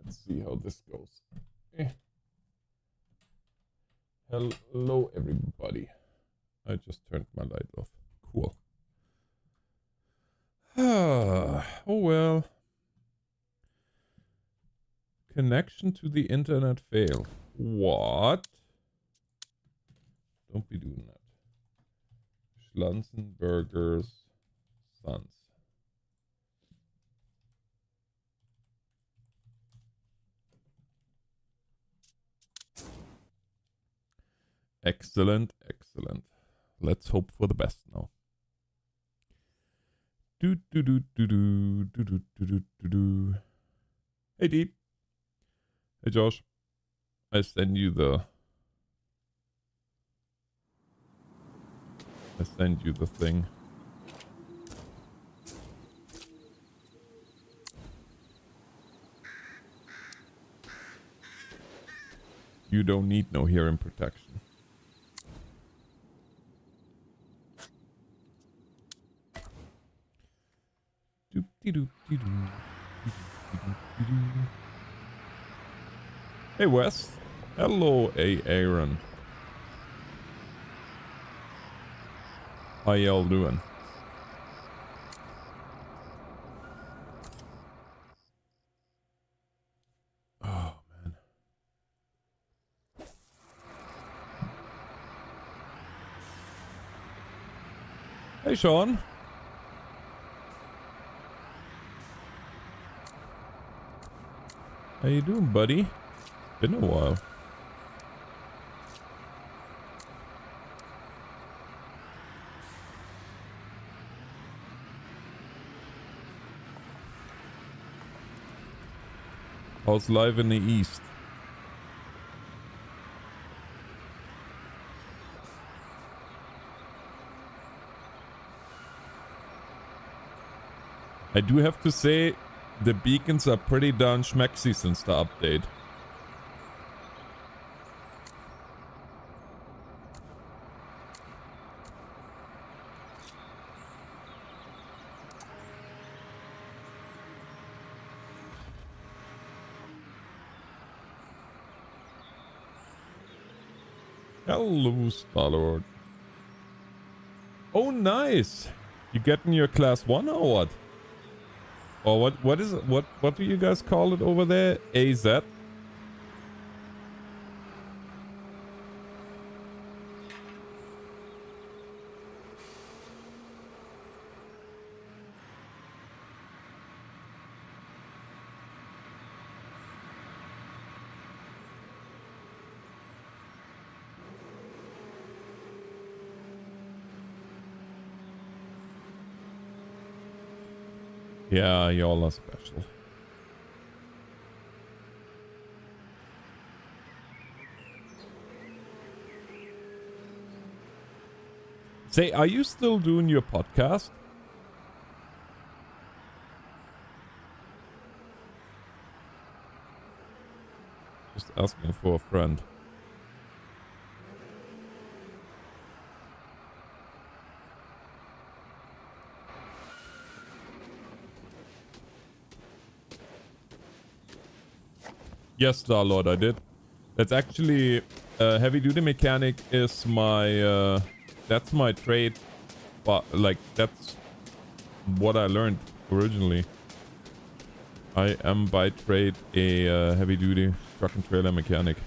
Let's see how this goes. Hello, everybody. I just turned my light off. Cool. Oh, well. Connection to the internet fail. What? Don't be doing that. Schlanzenberger's sons. Excellent, excellent. Let's hope for the best now. Do do do do do do do do do do. Hey Deep. Hey Josh. I send you the thing. You don't need no hearing protection. Hey Wes. Hello, Aaron. How y'all doing? Oh man. Hey Sean. How you doing, buddy? Been a while. How's live in the east? I do have to say, the beacons are pretty darn schmexy since the update. Hello, Starlord. Oh, nice! You getting your class 1 or what? Or what is it? What do you guys call it over there? AZ? Yeah, y'all are special. Say, are you still doing your podcast? Just asking for a friend. Yes, Starlord, I did. That's actually heavy duty mechanic is my that's my trade, but like that's what I learned originally. I am by trade a heavy duty truck and trailer mechanic.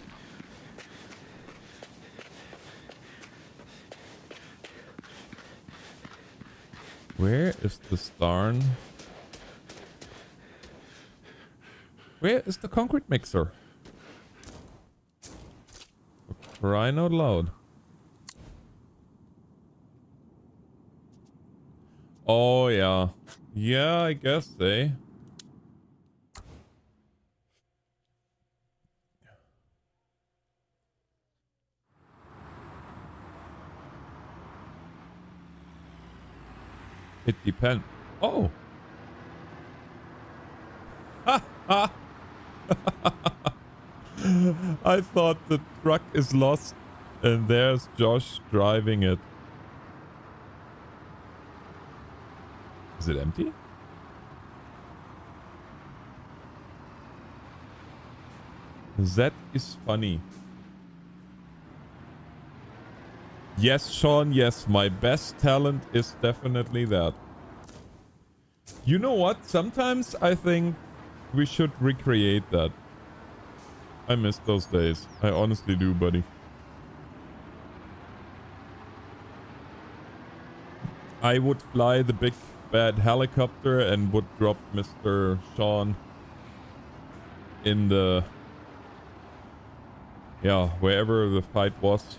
Where is the Starn? Where is the concrete mixer? For crying out loud. Oh yeah. Yeah, I guess, eh? It depends. Oh. Ha ha. I thought the truck is lost and there's Josh driving it. Is it empty? That is funny. Yes, Sean, yes, my best talent is definitely that. You know what? Sometimes I think we should recreate that. I miss those days. I honestly do, buddy. I would fly the big bad helicopter and would drop Mr. Sean in the... yeah, wherever the fight was.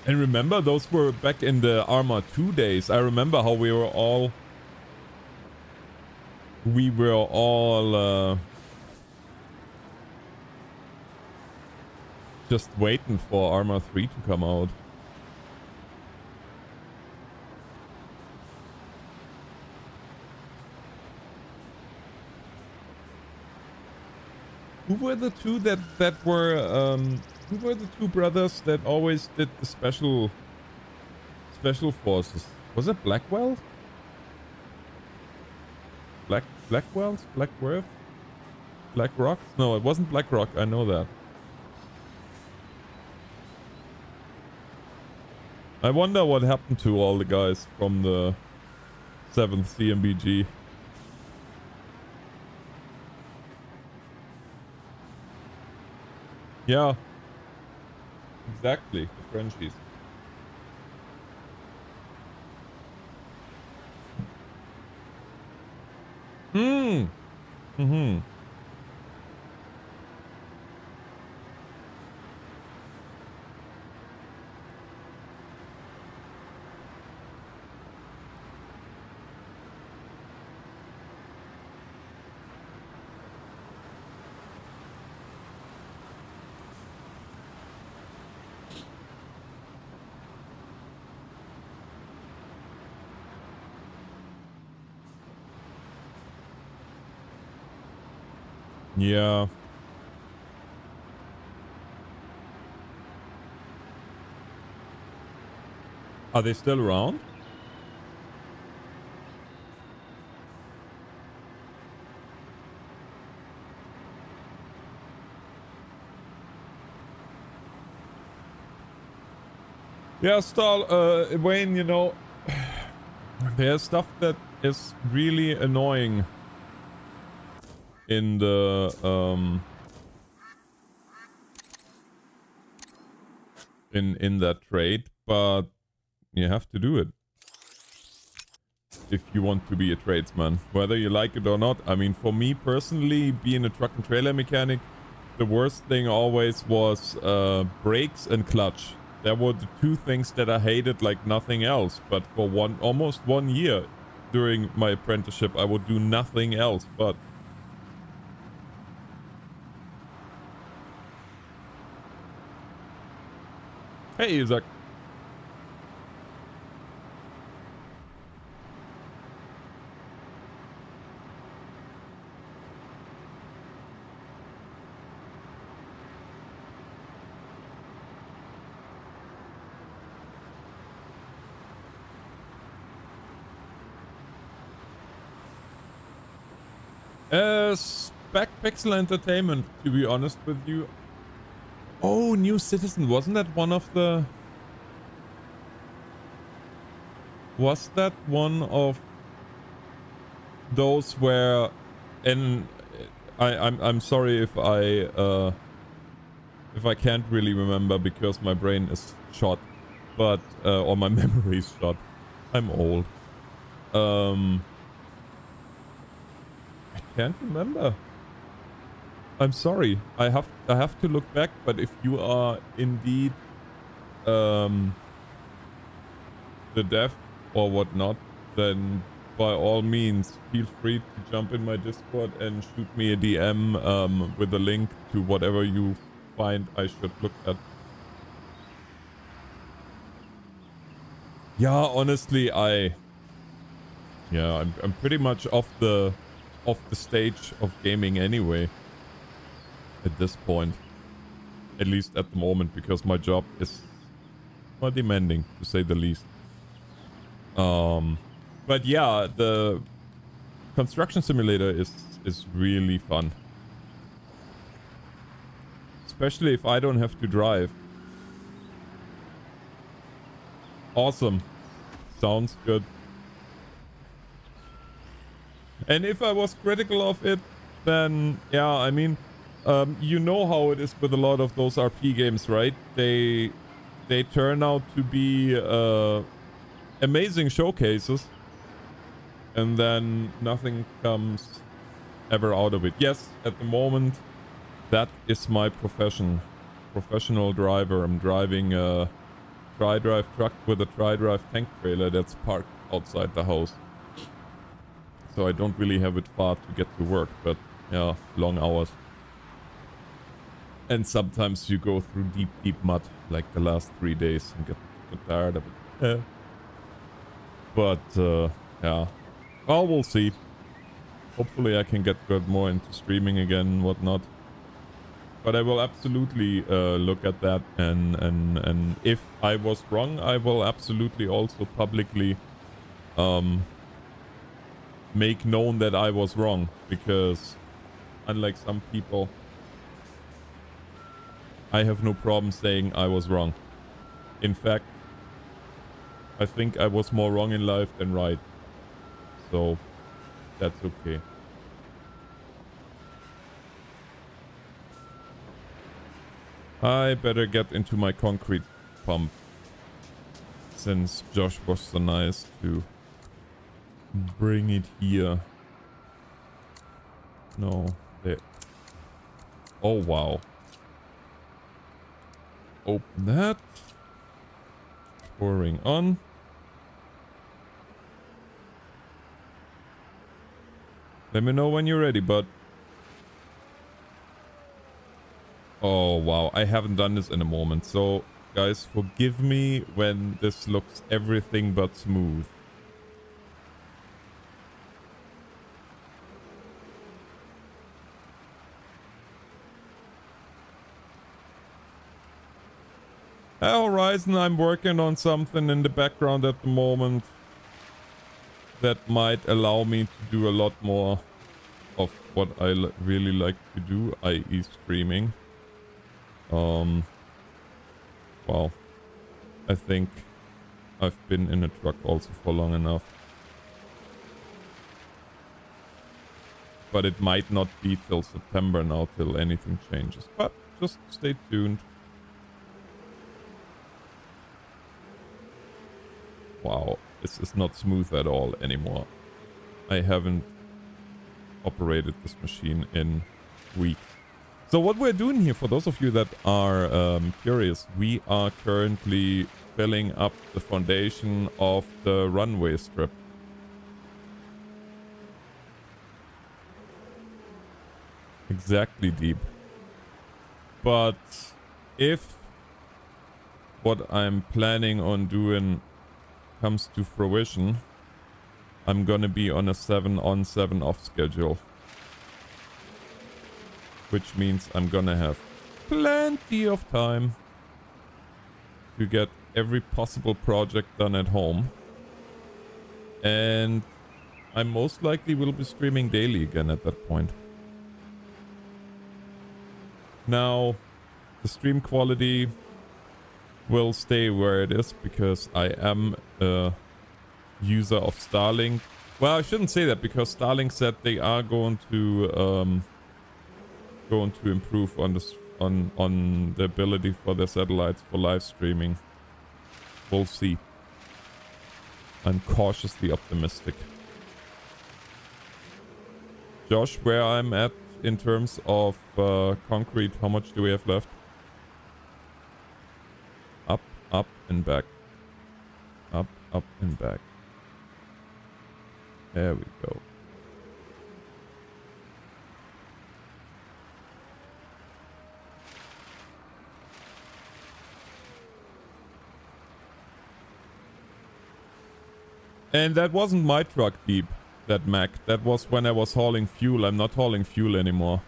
And remember, those were back in the Arma 2 days. I remember how we were all just waiting for Arma 3 to come out. Who were the two that were who were the two brothers that always did the special forces? Was it Blackwell? Blackwells? Blackworth? Blackrock? No, it wasn't Blackrock, I know that. I wonder what happened to all the guys from the 7th CMBG. Yeah. Exactly, the Frenchies. Mm-hmm. Yeah. Are they still around? Yeah, Stahl, Wayne, you know, there's stuff that is really annoying in the, in that trade, but you have to do it if you want to be a tradesman, whether you like it or not. I mean, for me personally, being a truck and trailer mechanic, the worst thing always was brakes and clutch. There were the two things that I hated like nothing else. But for almost 1 year during my apprenticeship, I would do nothing else but. Hey, Isaac. Spec Pixel Entertainment, to be honest with you. Oh, New Citizen, wasn't that one of the... Was that one of those where... And I'm sorry if I can't really remember because my brain is shot, but or my memory is shot. I'm old. I can't remember. I'm sorry. I have to look back, but if you are indeed the dev or whatnot, then by all means feel free to jump in my Discord and shoot me a DM with a link to whatever you find I should look at. Yeah, honestly, I'm pretty much off the stage of gaming anyway. At this point, at least at the moment, because my job is Well, demanding, to say the least. But yeah, the construction simulator is really fun. Especially if I don't have to drive. Awesome. Sounds good. And if I was critical of it, then yeah, I mean, you know how it is with a lot of those RP games, right? They turn out to be amazing showcases, and then nothing comes ever out of it. Yes, at the moment, that is my profession. Professional driver. I'm driving a tri-drive truck with a tri-drive tank trailer that's parked outside the house. So I don't really have it far to get to work, but yeah, long hours. And sometimes you go through deep, deep mud, like the last 3 days, and get tired of it. But yeah, well, we'll see. Hopefully I can get more into streaming again and whatnot. But I will absolutely look at that, and if I was wrong, I will absolutely also publicly make known that I was wrong, because unlike some people, I have no problem saying I was wrong. In fact, I think I was more wrong in life than right. So that's okay. I better get into my concrete pump, since Josh was so nice to bring it here. No, there. Oh, wow. Open that. Pouring on. Let me know when you're ready, bud. Oh, wow. I haven't done this in a moment. So, guys, forgive me when this looks everything but smooth. Horizon, I'm working on something in the background at the moment that might allow me to do a lot more of what I really like to do, i.e. streaming. Well, I think I've been in a truck also for long enough. But it might not be till September now till anything changes. But just stay tuned. Wow, this is not smooth at all anymore. I haven't operated this machine in weeks. So what we're doing here, for those of you that are curious, we are currently filling up the foundation of the runway strip. Exactly, deep. But if what I'm planning on doing comes to fruition, I'm gonna be on a 7 on 7 off schedule. Which means I'm gonna have plenty of time to get every possible project done at home. And I most likely will be streaming daily again at that point. Now, the stream quality will stay where it is because I am a user of Starlink. Well, I shouldn't say that because Starlink said they are going to improve on this on the ability for their satellites for live streaming. We'll see. I'm cautiously optimistic. Josh, where I'm at in terms of concrete, how much do we have left? Up, up, and back. Up, up, and back. There we go. And that wasn't my truck, Deep. That Mac. That was when I was hauling fuel. I'm not hauling fuel anymore.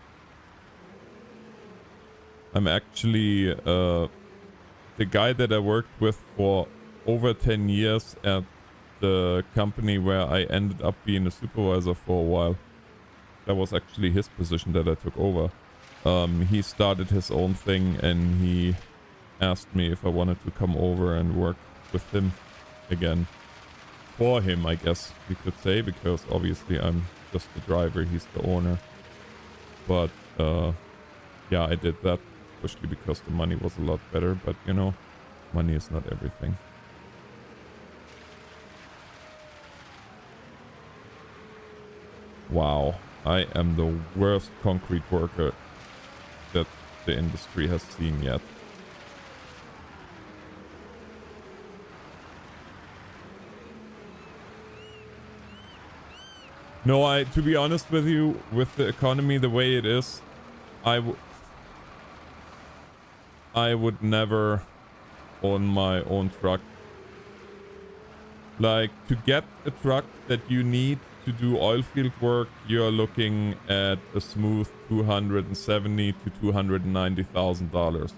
I'm actually the guy that I worked with for over 10 years at the company where I ended up being a supervisor for a while. That was actually his position that I took over. He started his own thing and he asked me if I wanted to come over and work with him again. For him, I guess you could say, because obviously I'm just the driver, he's the owner. But yeah, I did that, especially because the money was a lot better, but you know, money is not everything. Wow, I am the worst concrete worker that the industry has seen yet. No, to be honest with you, with the economy the way it is, I would never own my own truck. Like, to get a truck that you need to do oil field work, you're looking at a smooth $270,000 to $290,000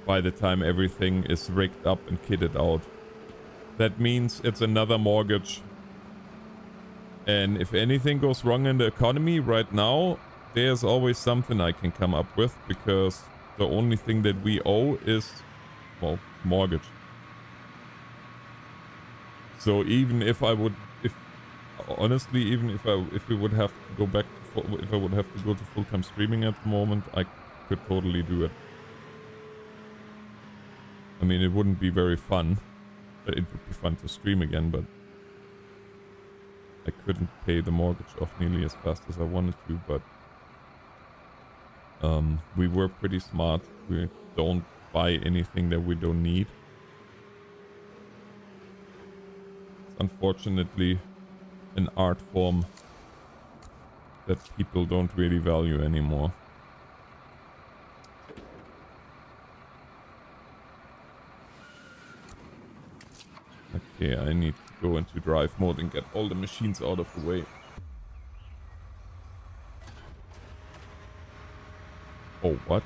by the time everything is rigged up and kitted out. That means it's another mortgage. And if anything goes wrong in the economy right now, there's always something I can come up with, because the only thing that we owe is, well, mortgage. So even if I would, honestly, even if we would have to go back to if I would have to go to full-time streaming at the moment, I could totally do it. I mean, it wouldn't be very fun. It would be fun to stream again, but I couldn't pay the mortgage off nearly as fast as I wanted to, but we were pretty smart. We don't buy anything that we don't need. It's unfortunately an art form that people don't really value anymore. Okay, I need to go into drive mode and get all the machines out of the way. Oh, what?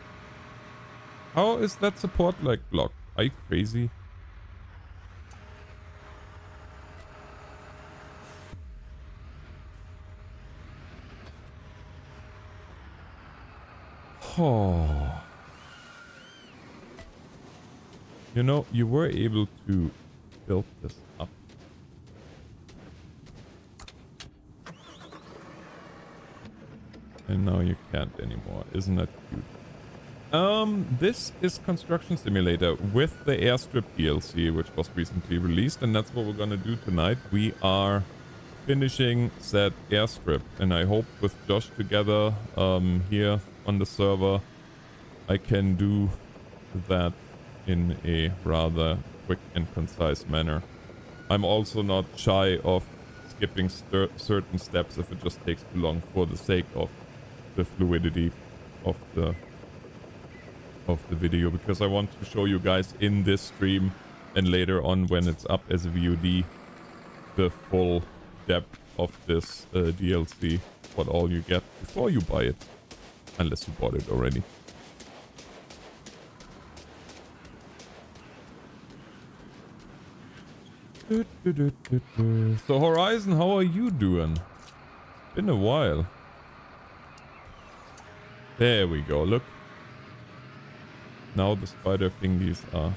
How is that support like blocked? Are you crazy? Oh. You know, you were able to build this up. And now you can't anymore. Isn't that cute? This is Construction Simulator with the Airstrip DLC, which was recently released, and that's what we're gonna do tonight. We are finishing said Airstrip, and I hope with Josh together here on the server, I can do that in a rather quick and concise manner. I'm also not shy of skipping certain steps if it just takes too long, for the sake of the fluidity of the video, because I want to show you guys in this stream and later on when it's up as a VOD the full depth of this DLC, what all you get before you buy it, unless you bought it already. So Horizon, how are you doing? It's been a while. There we go, look. Now the spider thingies are.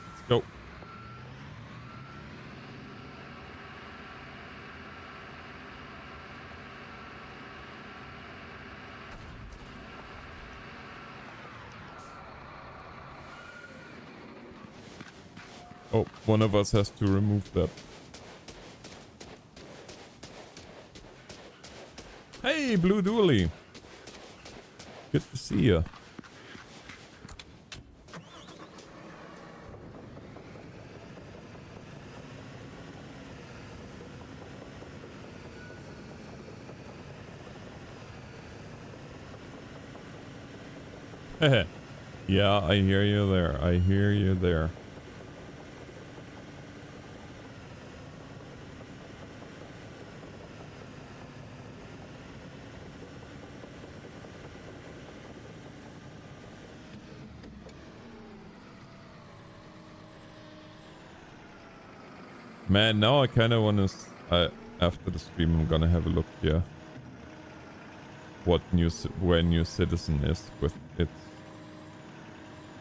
Let's go. Oh, one of us has to remove that. Hey, Blue Dooley. Good to see you. Yeah, I hear you there. I hear you there. Man, now I kind of want to... after the stream, I'm gonna have a look here. Where New Citizen is with it.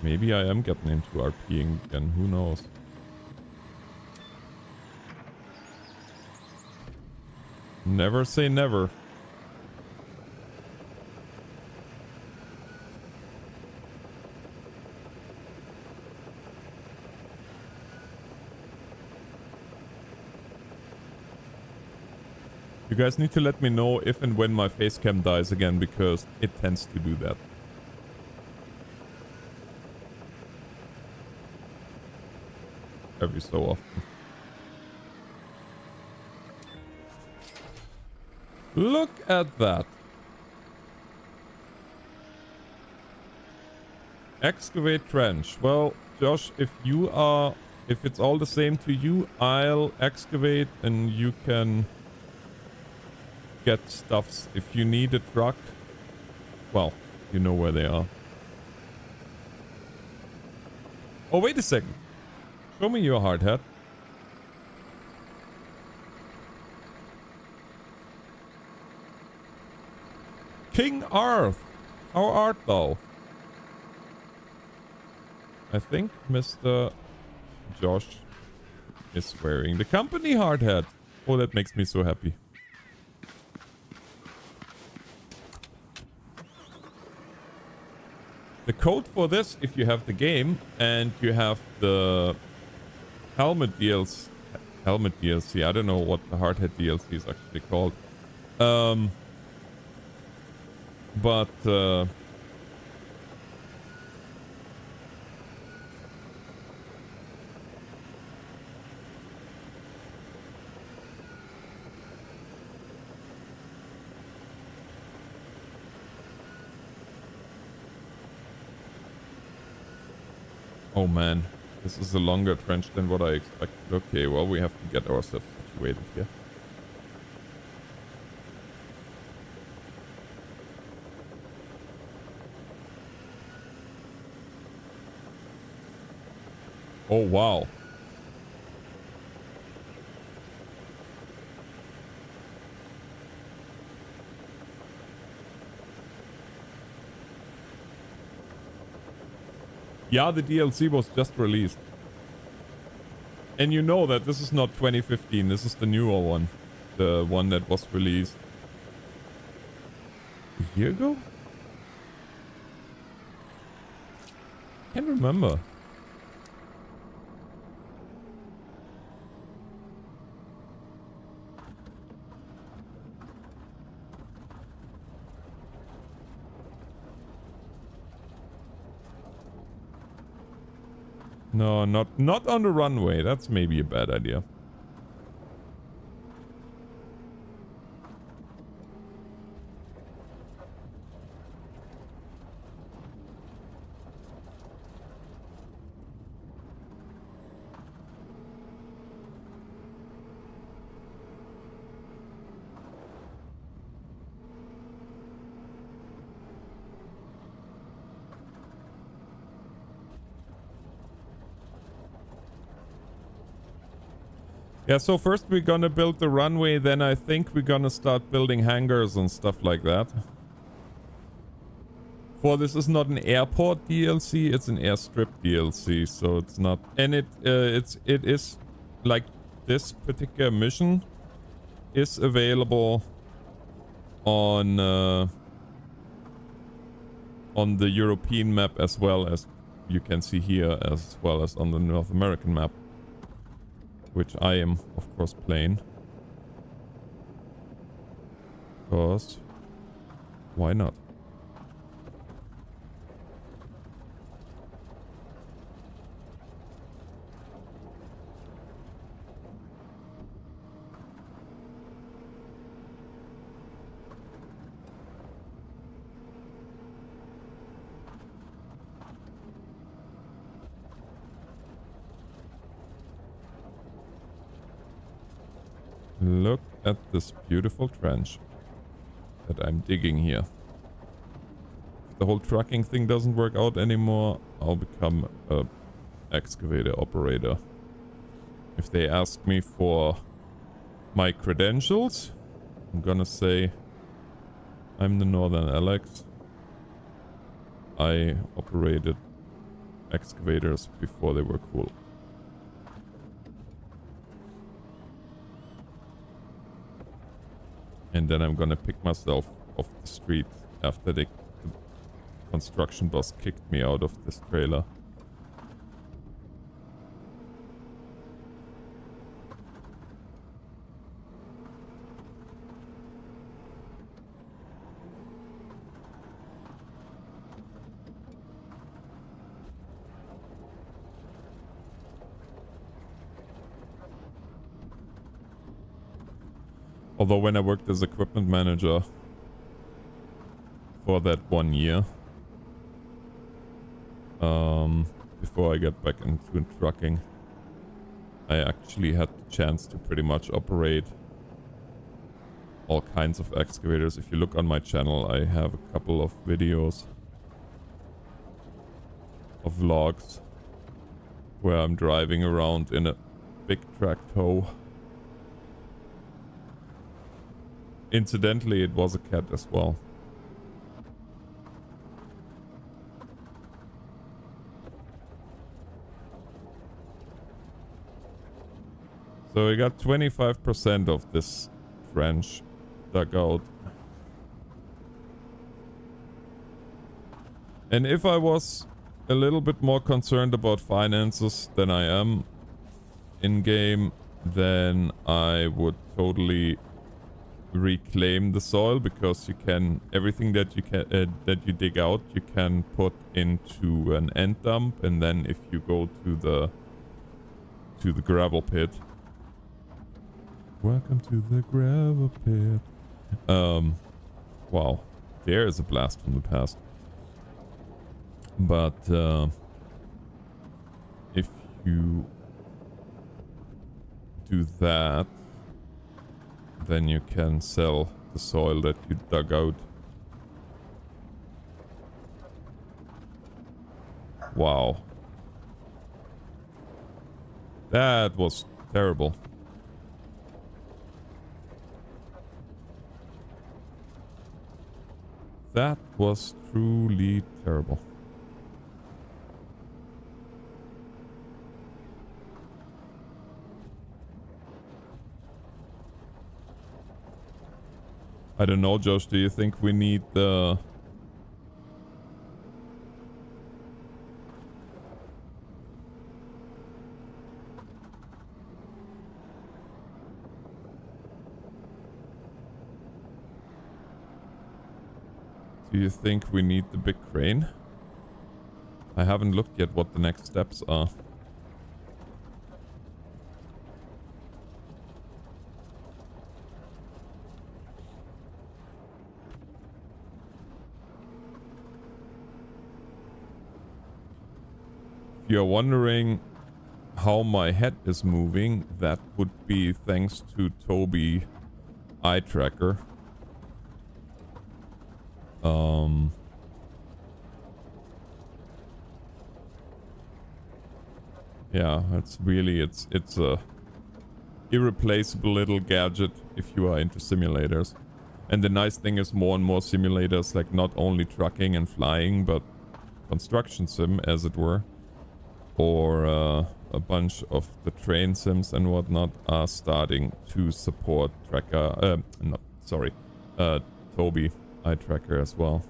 Maybe I am getting into RPing again, who knows. Never say never. You guys need to let me know if and when my face cam dies again, because it tends to do that. Every so often. Look at that. Excavate trench. Well, Josh, if it's all the same to you, I'll excavate and you can get stuffs. If you need a truck, well, you know where they are. Oh, wait a second. Show me your hard hat. King Arth, how art thou? I think Mr. Josh is wearing the company hard hat. Oh, that makes me so happy. The code for this, if you have the game and you have the helmet DLC, I don't know what the hard hat DLC is actually called. Oh man, this is a longer trench than what I expected. Okay, well, we have to get ourselves situated here. Oh wow. Yeah, the DLC was just released. And you know that this is not 2015, this is the newer one. The one that was released a year ago? Can't remember. No, not on the runway. That's maybe a bad idea. Yeah, so first we're gonna build the runway, then I think we're gonna start building hangars and stuff like that. For this is not an airport DLC, it's an airstrip DLC, so it's not, and it is like this particular mission is available on the European map as well as you can see here, as well as on the North American map. Which I am, of course, playing. Because... why not? Look at this beautiful trench that I'm digging here. If the whole trucking thing doesn't work out anymore, I'll become a excavator operator. If they ask me for my credentials, I'm gonna say I'm the NorthernAlex. I operated excavators before they were cool. And then I'm gonna pick myself off the street after the construction boss kicked me out of this trailer. Although when I worked as equipment manager for that 1 year, before I got back into trucking, I actually had the chance to pretty much operate all kinds of excavators. If you look on my channel, I have a couple of videos of vlogs where I'm driving around in a big track tow. Incidentally, it was a cat as well. So we got 25% of this trench dug out. And if I was a little bit more concerned about finances than I am in game, then I would totally reclaim the soil, because you can, everything that you can that you dig out, you can put into an end dump, and then if you go to the gravel pit, welcome to the gravel pit. Wow, there is a blast from the past. But if you do that, then you can sell the soil that you dug out. Wow. That was terrible. That was truly terrible. I don't know, Josh, do you think we need the... Do you think we need the big crane? I haven't looked yet what the next steps are. If you're wondering how my head is moving, that would be thanks to Toby eye tracker. Yeah, it's really, it's a irreplaceable little gadget if you are into simulators. And the nice thing is more and more simulators, like not only trucking and flying, but construction sim, as it were, or a bunch of the train sims and whatnot are starting to support tracker, Toby eye tracker as well.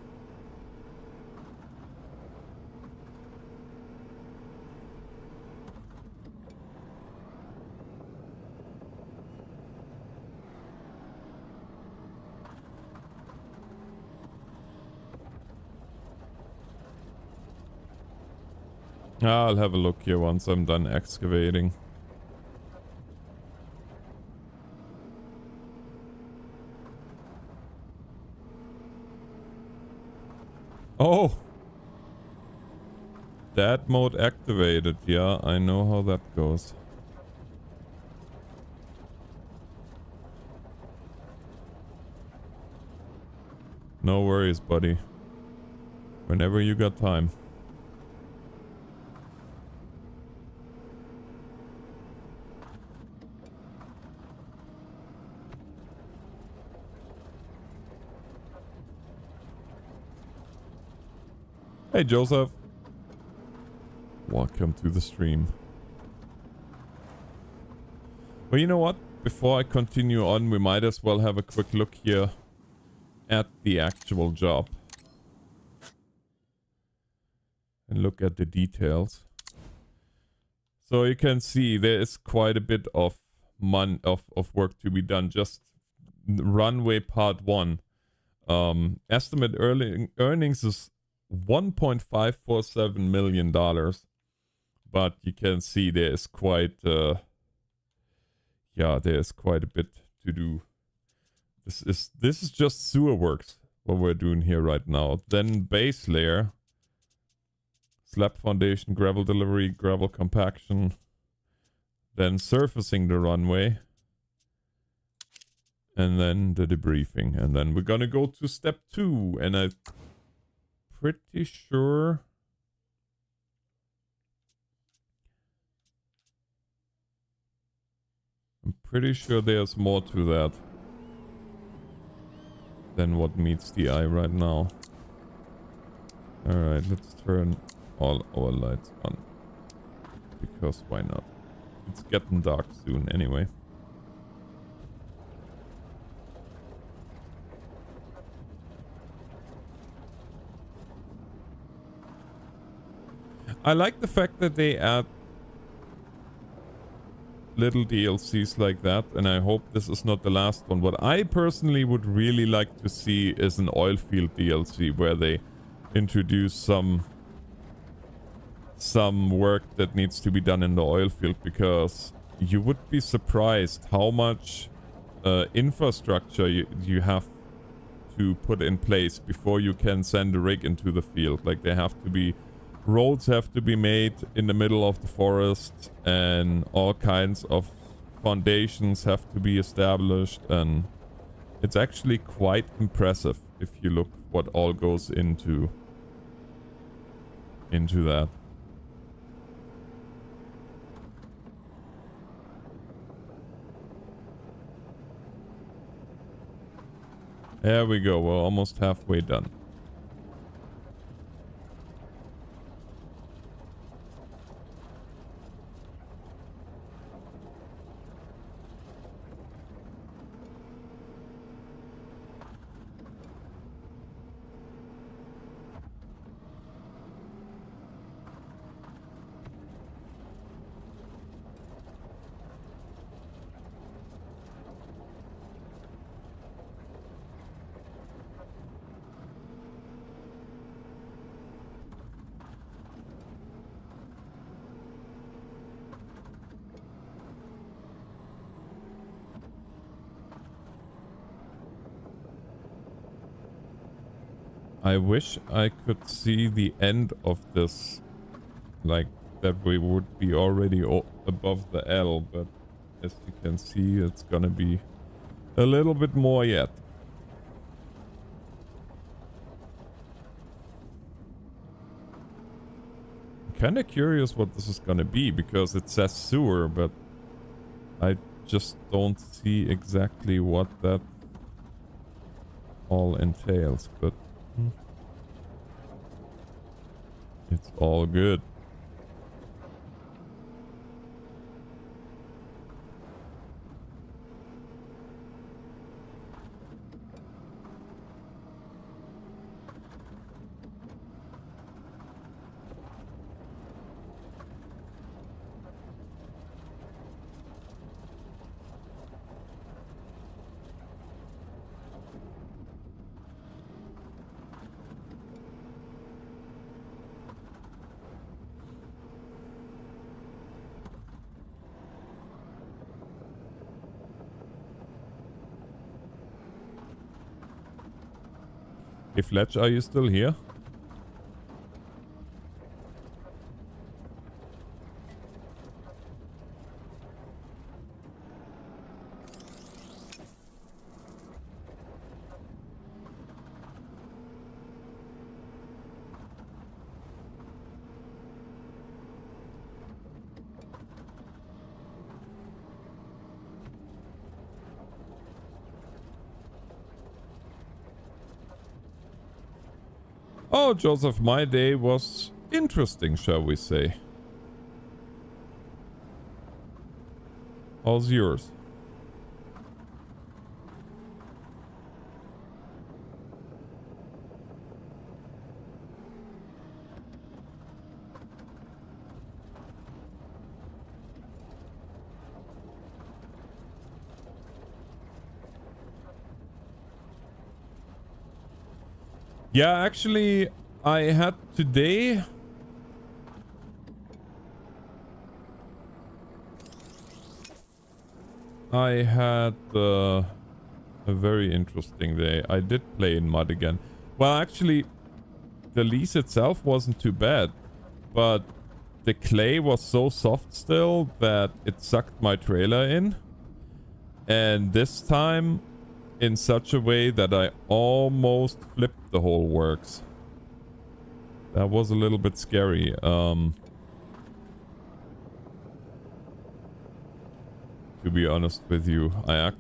I'll have a look here once I'm done excavating. Oh! That mode activated. Yeah, I know how that goes. No worries, buddy. Whenever you got time. Hey, Joseph. Welcome to the stream. Well, you know what? Before I continue on, we might as well have a quick look here at the actual job. And look at the details. So you can see there is quite a bit of work to be done. Just runway part 1. Estimate earnings is $1.547 million. But you can see there is quite there is quite a bit to do. This is just sewer works, what we're doing here right now. Then base layer, slab foundation, gravel delivery, gravel compaction, then surfacing the runway, and then the debriefing. And then we're gonna go to step 2, and I'm pretty sure there's more to that than what meets the eye right now. Alright, let's turn all our lights on. Because why not? It's getting dark soon anyway. I like the fact that they add little DLCs like that, and I hope this is not the last one. What I personally would really like to see is an oil field DLC where they introduce some work that needs to be done in the oil field, because you would be surprised how much infrastructure you have to put in place before you can send a rig into the field. Like, there have to be roads have to be made in the middle of the forest, and all kinds of foundations have to be established, and it's actually quite impressive if you look what all goes into that. There we go, we're almost halfway done. I wish I could see the end of this, like that we would be already above the L, but as you can see, it's gonna be a little bit more yet. I'm kinda curious what this is gonna be, because it says sewer, but I just don't see exactly what that all entails, but it's all good. Hey Fletch, are you still here? Oh, Joseph, my day was interesting, shall we say. How's yours? Yeah, actually, I had today... I had a very interesting day. I did play in mud again. Well, actually, the lease itself wasn't too bad, but the clay was so soft still that it sucked my trailer in. And this time, in such a way that I almost flipped the whole works. That was a little bit scary. To be honest with you, I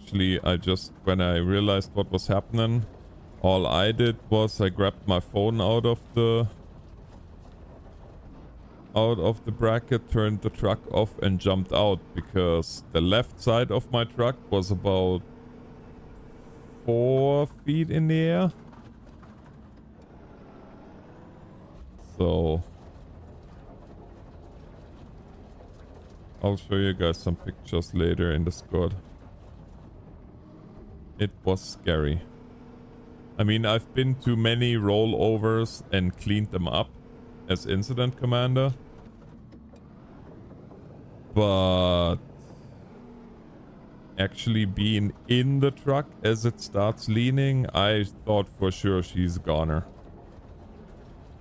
just, when I realized what was happening, all I did was I grabbed my phone out of the bracket, turned the truck off and jumped out, because the left side of my truck was about 4 feet in the air. So I'll show you guys some pictures later in Discord. It was scary. I mean, I've been to many rollovers and cleaned them up as incident commander, but actually being in the truck as it starts leaning, I thought for sure she's a goner.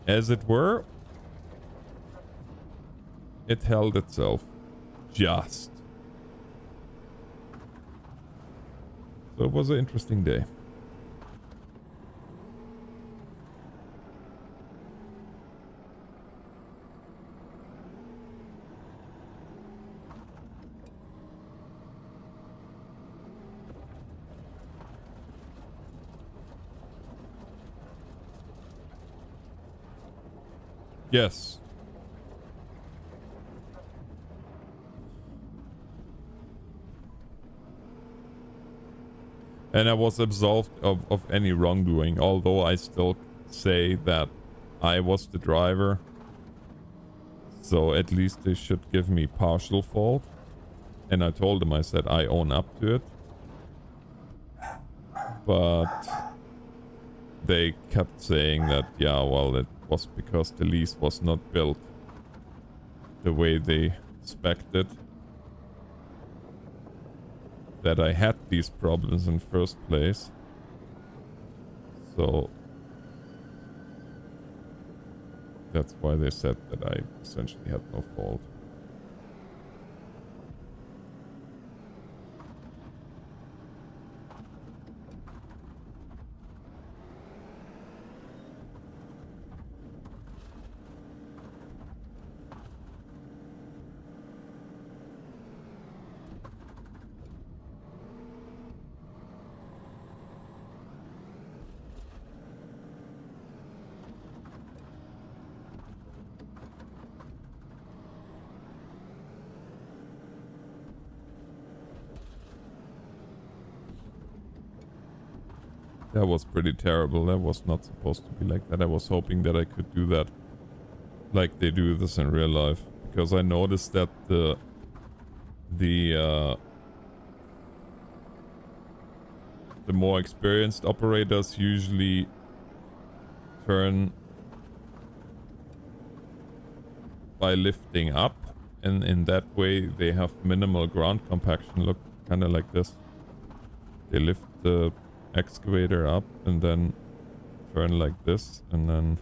As it were, it held itself. Just. So it was an interesting day. Yes. And I was absolved of any wrongdoing, although I still say that I was the driver. So at least they should give me partial fault. And I told them, I said, I own up to it. But they kept saying that, yeah, well, it was because the lease was not built the way they expected. That I had these problems in first place. So that's why they said that I essentially had no fault. That was pretty terrible. That was not supposed to be like that. I was hoping that I could do that like they do this in real life. Because I noticed that the more experienced operators usually turn by lifting up. And in that way they have minimal ground compaction. Look, kind of like this. They lift the excavator up and then turn like this, and then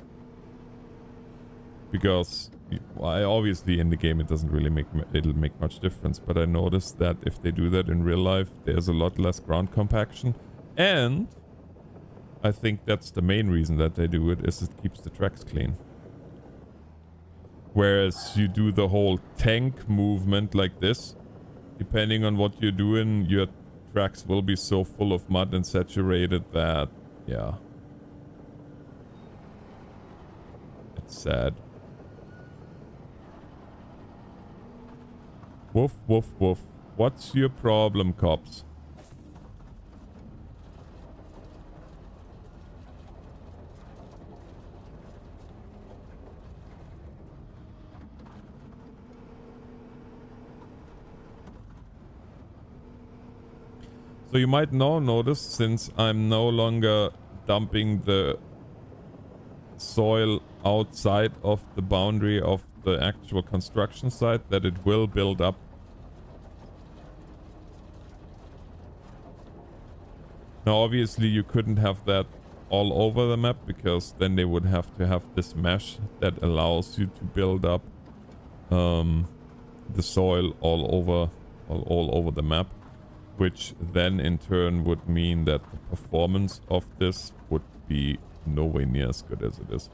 because obviously in the game it doesn't really make much difference, but I noticed that if they do that in real life there's a lot less ground compaction, and I think that's the main reason that they do it, is it keeps the tracks clean. Whereas you do the whole tank movement like this, depending on what you're doing, your tracks will be so full of mud and saturated that, yeah. That's sad. Woof, woof, woof. What's your problem, cops? So you might now notice, since I'm no longer dumping the soil outside of the boundary of the actual construction site, that it will build up. Now obviously you couldn't have that all over the map, because then they would have to have this mesh that allows you to build up the soil all over the map. Which then in turn would mean that the performance of this would be nowhere near as good as it is.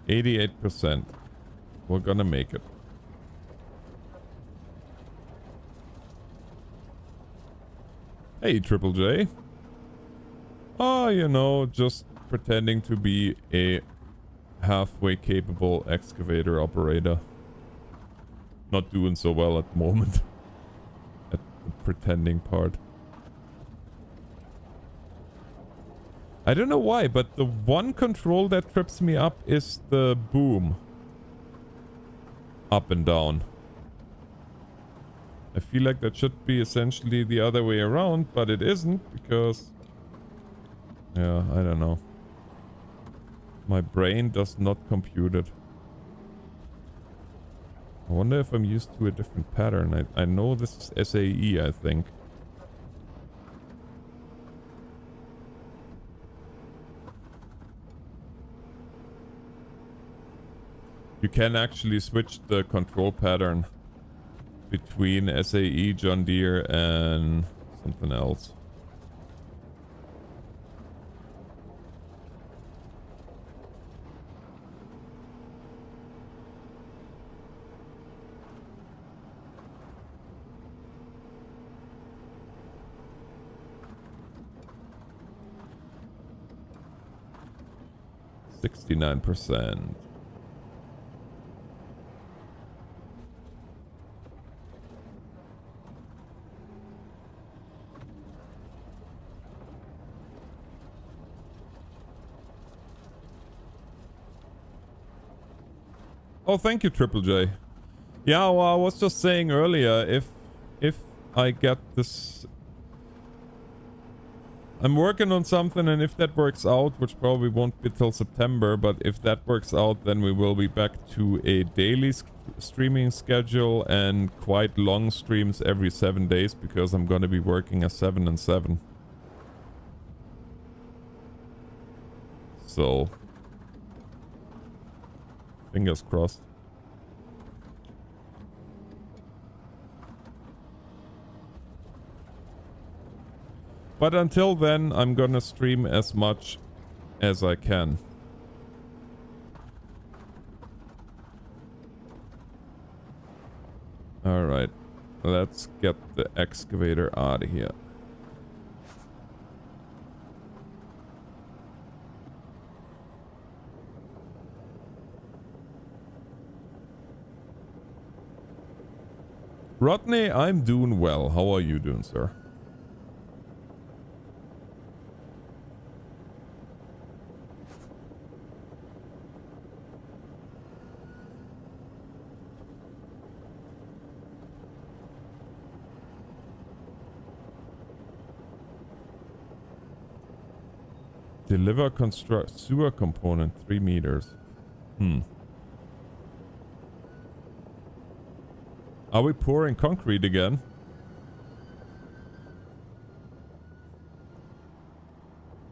%. We're gonna make it. Hey, Triple J. Oh, you know, just pretending to be a halfway capable excavator operator. Not doing so well at the moment. At the pretending part. I don't know why, but the one control that trips me up is the boom. Up and down. I feel like that should be essentially the other way around, but it isn't, because... yeah, I don't know. My brain does not compute it. I wonder if I'm used to a different pattern. I know this is SAE, I think. You can actually switch the control pattern between SAE, John Deere, and something else. %. Oh, thank you, Triple J. Yeah, well, I was just saying earlier, if I get this... I'm working on something, and if that works out, which probably won't be till September, but if that works out, then we will be back to a daily streaming schedule and quite long streams every 7 days, because I'm gonna be working a 7 and 7. So... fingers crossed. But until then, I'm gonna stream as much as I can. Alright, let's get the excavator out of here. Rodney, I'm doing well. How are you doing, sir? Deliver construct sewer component 3 meters. Are we pouring concrete again?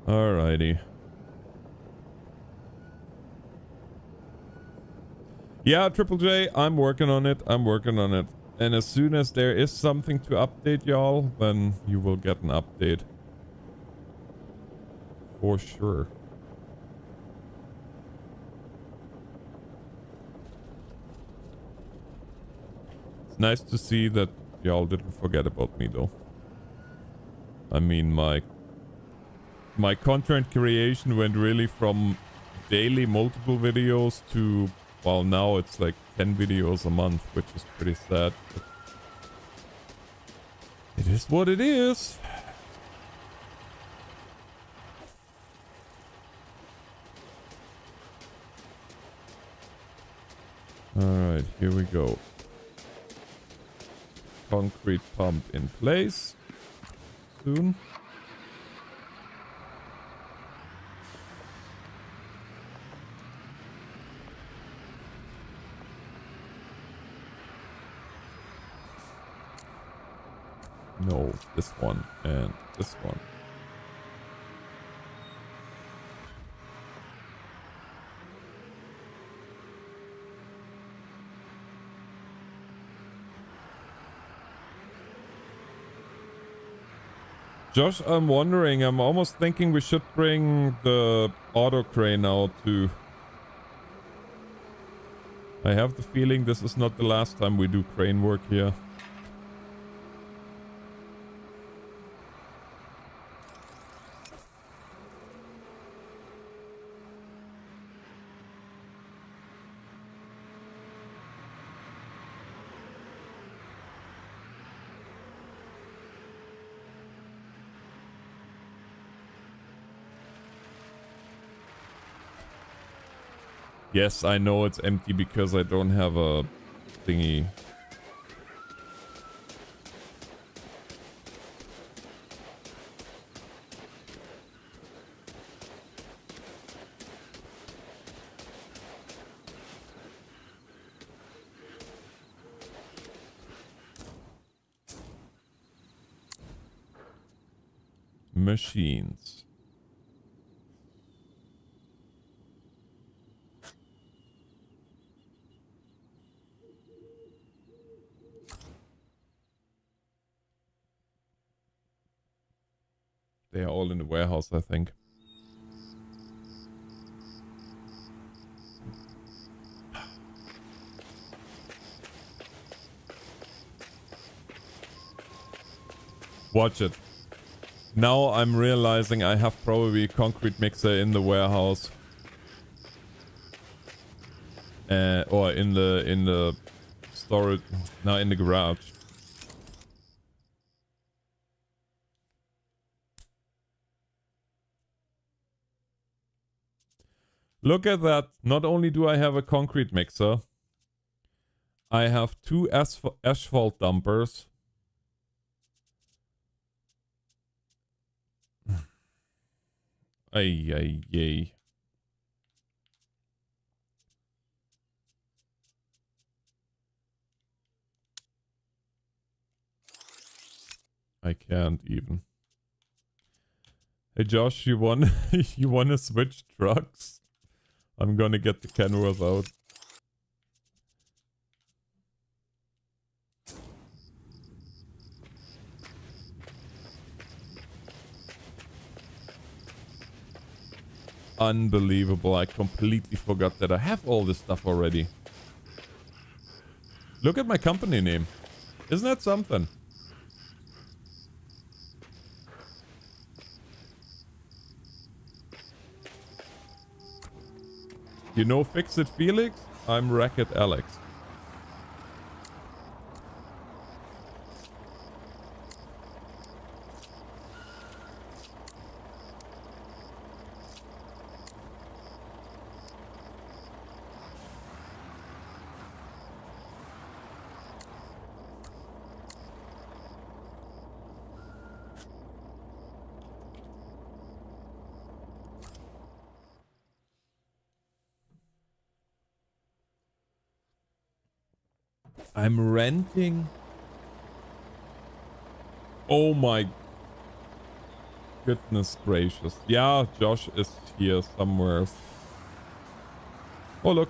Alrighty. Yeah, Triple J, I'm working on it. I'm working on it. And as soon as there is something to update y'all, then you will get an update. For sure. Nice to see that y'all didn't forget about me though. I mean, my content creation went really from daily multiple videos to, well, now it's like 10 videos a month, which is pretty sad. But it is what it is. Alright, here we go. Concrete pump in place. Soon. No, this one and this one. Josh, I'm wondering, I'm almost thinking we should bring the auto crane out too. I have the feeling this is not the last time we do crane work here. Yes, I know it's empty because I don't have a thingy. Machines. They are all in the warehouse, I think. Watch it. Now I'm realizing I have probably a concrete mixer in the warehouse. Or in the storage, no, in the garage. Look at that. Not only do I have a concrete mixer, I have two asphalt dumpers. Ay, ay, yay. I can't even. Hey Josh, you want you wanna switch trucks? I'm gonna get the Kenworth out. Unbelievable, I completely forgot that I have all this stuff already. Look at my company name. Isn't that something? You know Fix It Felix? I'm Racket Alex. I'm renting. Oh my goodness gracious. Yeah, Josh is here somewhere. Oh look,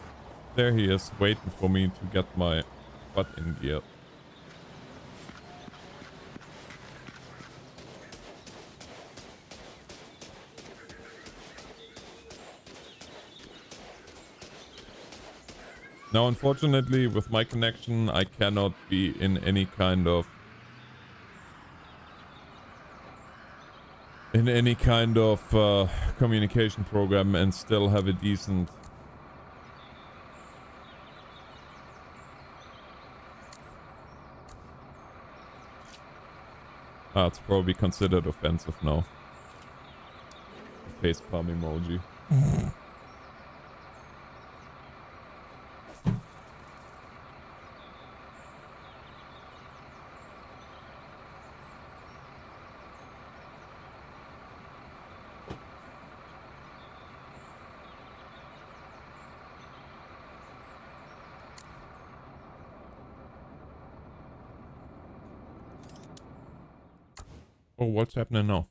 there he is, waiting for me to get my butt in gear. Now, unfortunately, with my connection, I cannot be in any kind of communication program and still have a decent. It's probably considered offensive now. Facepalm emoji. Oh, what's happening now?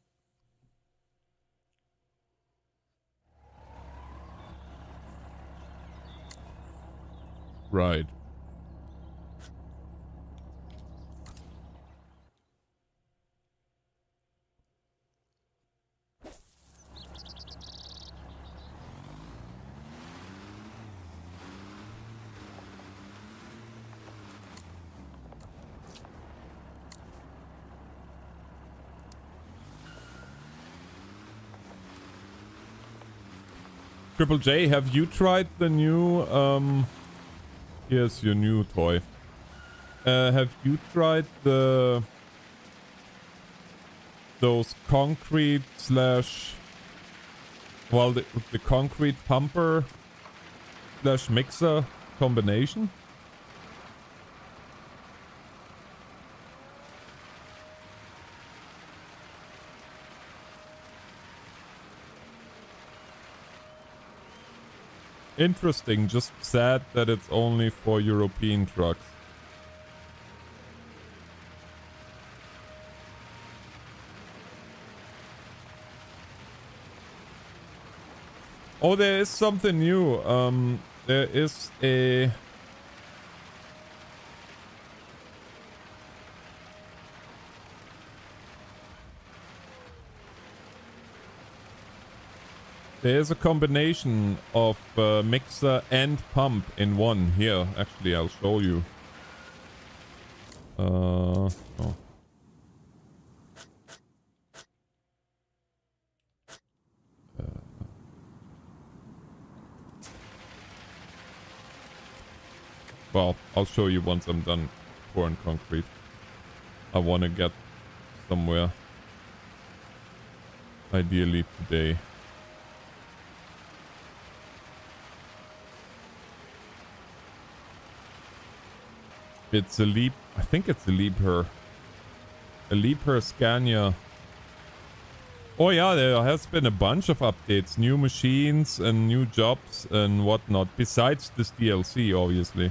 Right. Triple J, have you tried the new, here's your new toy. Have you tried those concrete slash, well, the concrete pumper slash mixer combination? Interesting, just sad that it's only for European trucks. Oh, there is something new. There is a... There is a combination of mixer and pump in one. Here, actually, I'll show you. Oh. Well, I'll show you once I'm done pouring concrete. I want to get somewhere. Ideally today. It's a leap. I think it's a Leaper. A Leaper Scania. Oh yeah, there has been a bunch of updates. New machines and new jobs and whatnot. Besides this DLC, obviously.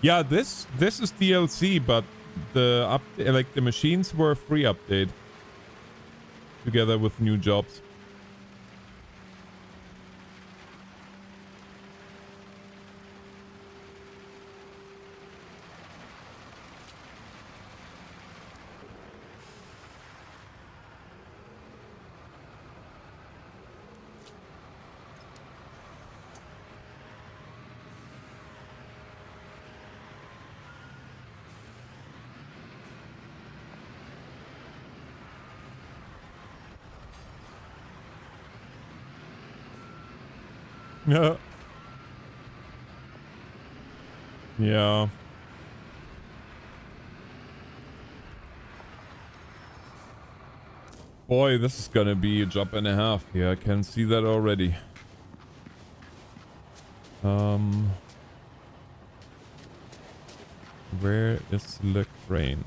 Yeah, this is DLC, but the the machines were a free update together with new jobs. Yeah. Yeah. Boy, this is gonna be a job and a half here. I can see that already. Where is the crane?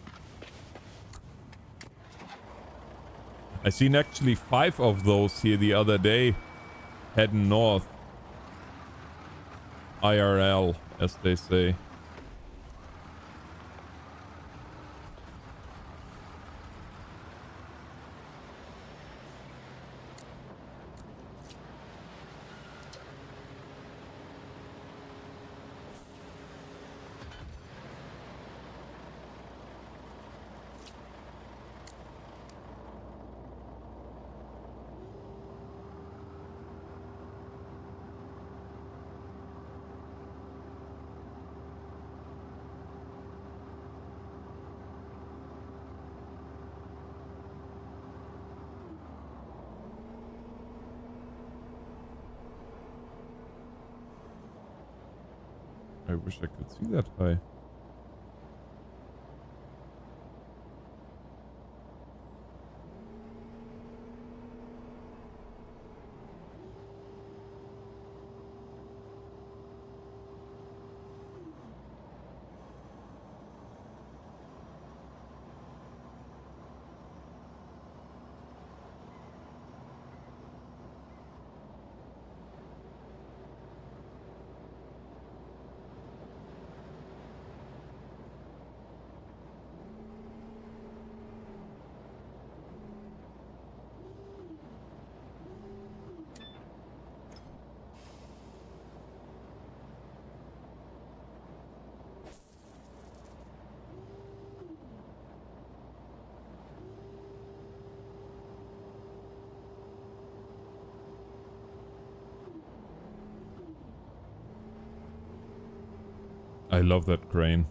I seen actually 5 of those here the other day, heading north. IRL, as they say. I wish I could see that high. I love that crane.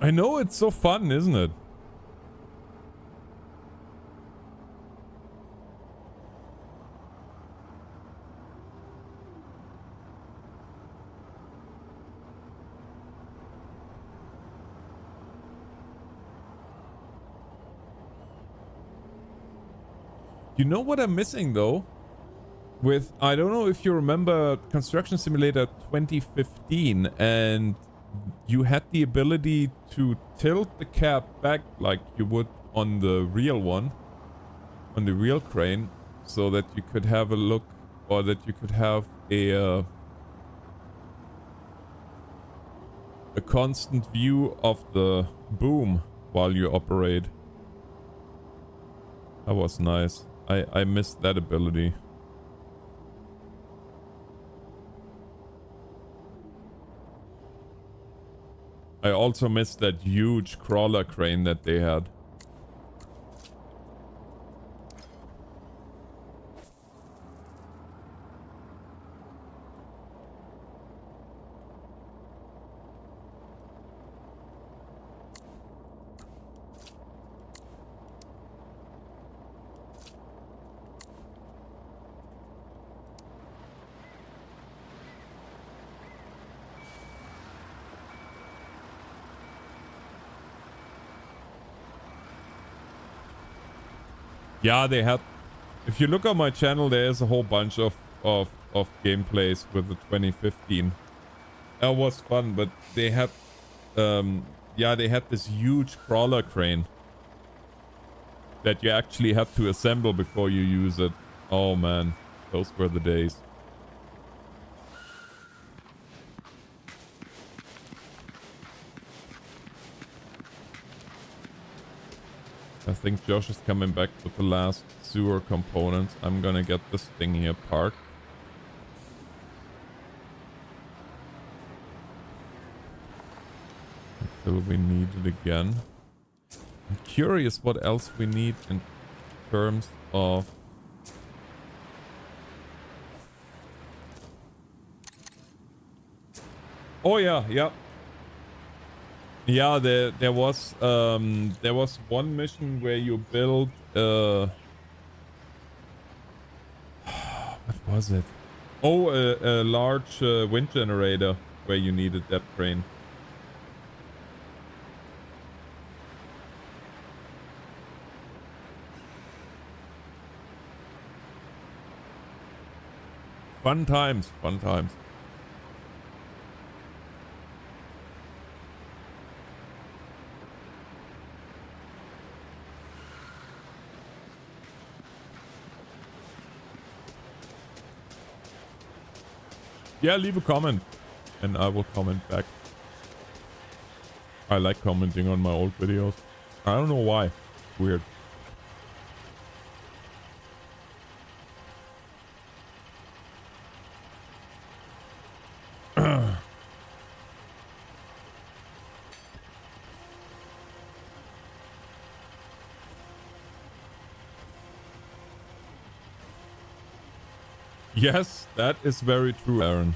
I know, it's so fun, isn't it? You know what I'm missing though? With, I don't know if you remember Construction Simulator 2015, and you had the ability to tilt the cab back like you would on the real one, on the real crane, so that you could have a look, or that you could have a constant view of the boom while you operate. That was nice. I missed that ability. I also missed that huge crawler crane that they had. Yeah, they had. If you look on my channel, there is a whole bunch of gameplays with the 2015. That was fun, but they had, yeah, they had this huge crawler crane that you actually had to assemble before you use it. Oh man, those were the days. I think Josh is coming back with the last sewer components. I'm gonna get this thing here parked. Until we need it again. I'm curious what else we need in terms of... Oh yeah, yeah. Yeah, there was one mission where you build what was it? Oh, a large wind generator where you needed that crane. Fun times, fun times. Yeah, leave a comment and I will comment back. I like commenting on my old videos. I don't know why. Weird. Yes, that is very true, Aaron.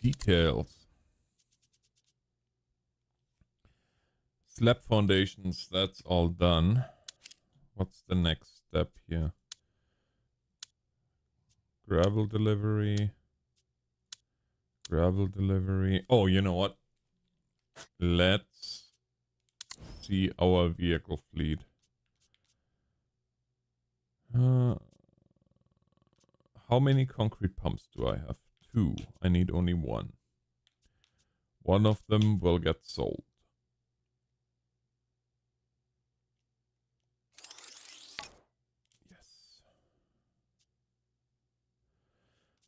Details. Slab foundations, that's all done. What's the next step here? Gravel delivery. Gravel delivery. Oh, you know what? Let's see our vehicle fleet. How many concrete pumps do I have? 2. I need only 1. One of them will get sold. Yes.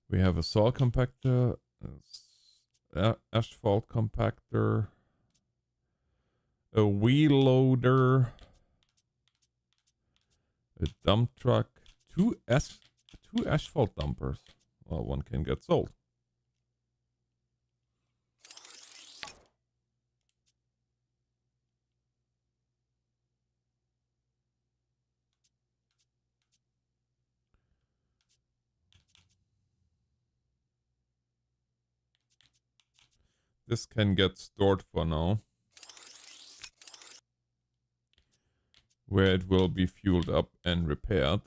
We have a saw compactor, asphalt compactor, a wheel loader, a dump truck, two asphalt dumpers. Well, one can get sold. This can get stored for now, where it will be fueled up and repaired.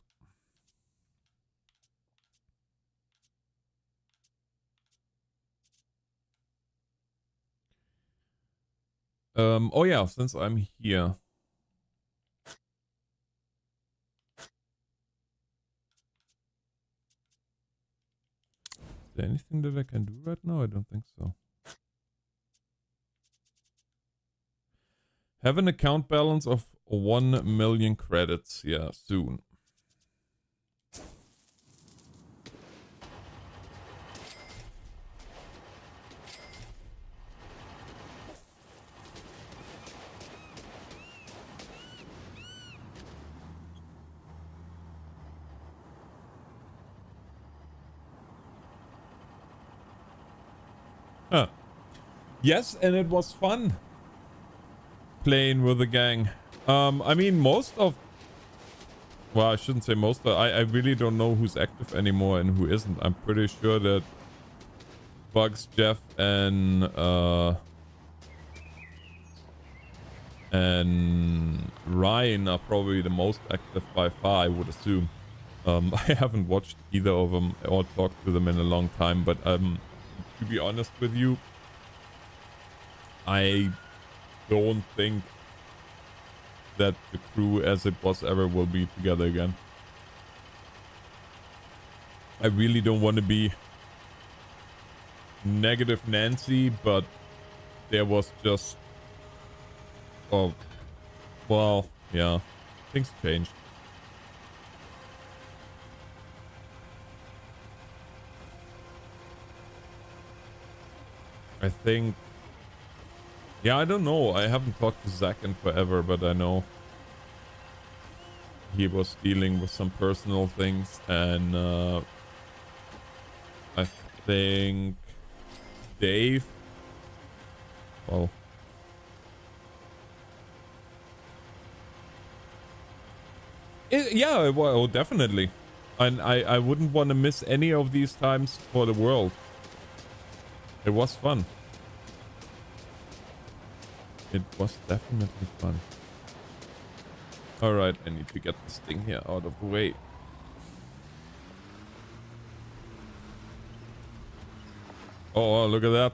Oh yeah, since I'm here. Is there anything that I can do right now? I don't think so. Have an account balance of 1 million credits. Yeah, soon. Huh. Yes, and it was fun playing with the gang. I mean, most of... Well, I shouldn't say most of... I really don't know who's active anymore and who isn't. I'm pretty sure that Bugs, Jeff, and Ryan are probably the most active by far, I would assume. I haven't watched either of them or talked to them in a long time, but to be honest with you, I don't think that the crew as it was ever will be together again. I really don't want to be negative Nancy, but there was just... Oh, well, yeah, things changed. I think... Yeah, I don't know. I haven't talked to Zach in forever, but I know he was dealing with some personal things, and I think Dave... Well... Yeah, well, definitely. And I wouldn't want to miss any of these times for the world. It was fun. It was definitely fun. Alright, I need to get this thing here out of the way. Oh, look at that.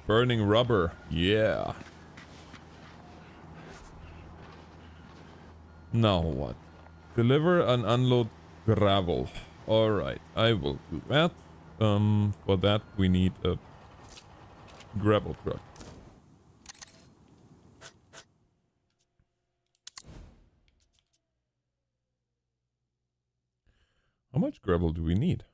Burning rubber. Yeah. Now what? Deliver and unload gravel. Alright, I will do that. For that we need a gravel truck. How much gravel do we need?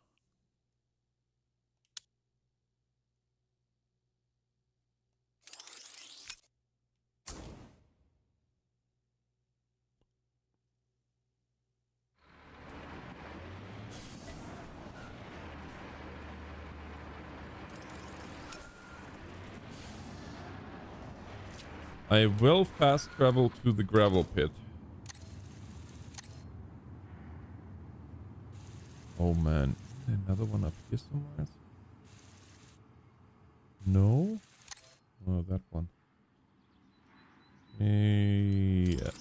I will fast travel to the gravel pit. Oh man, another one up here somewhere? No? Oh, that one. Yeah.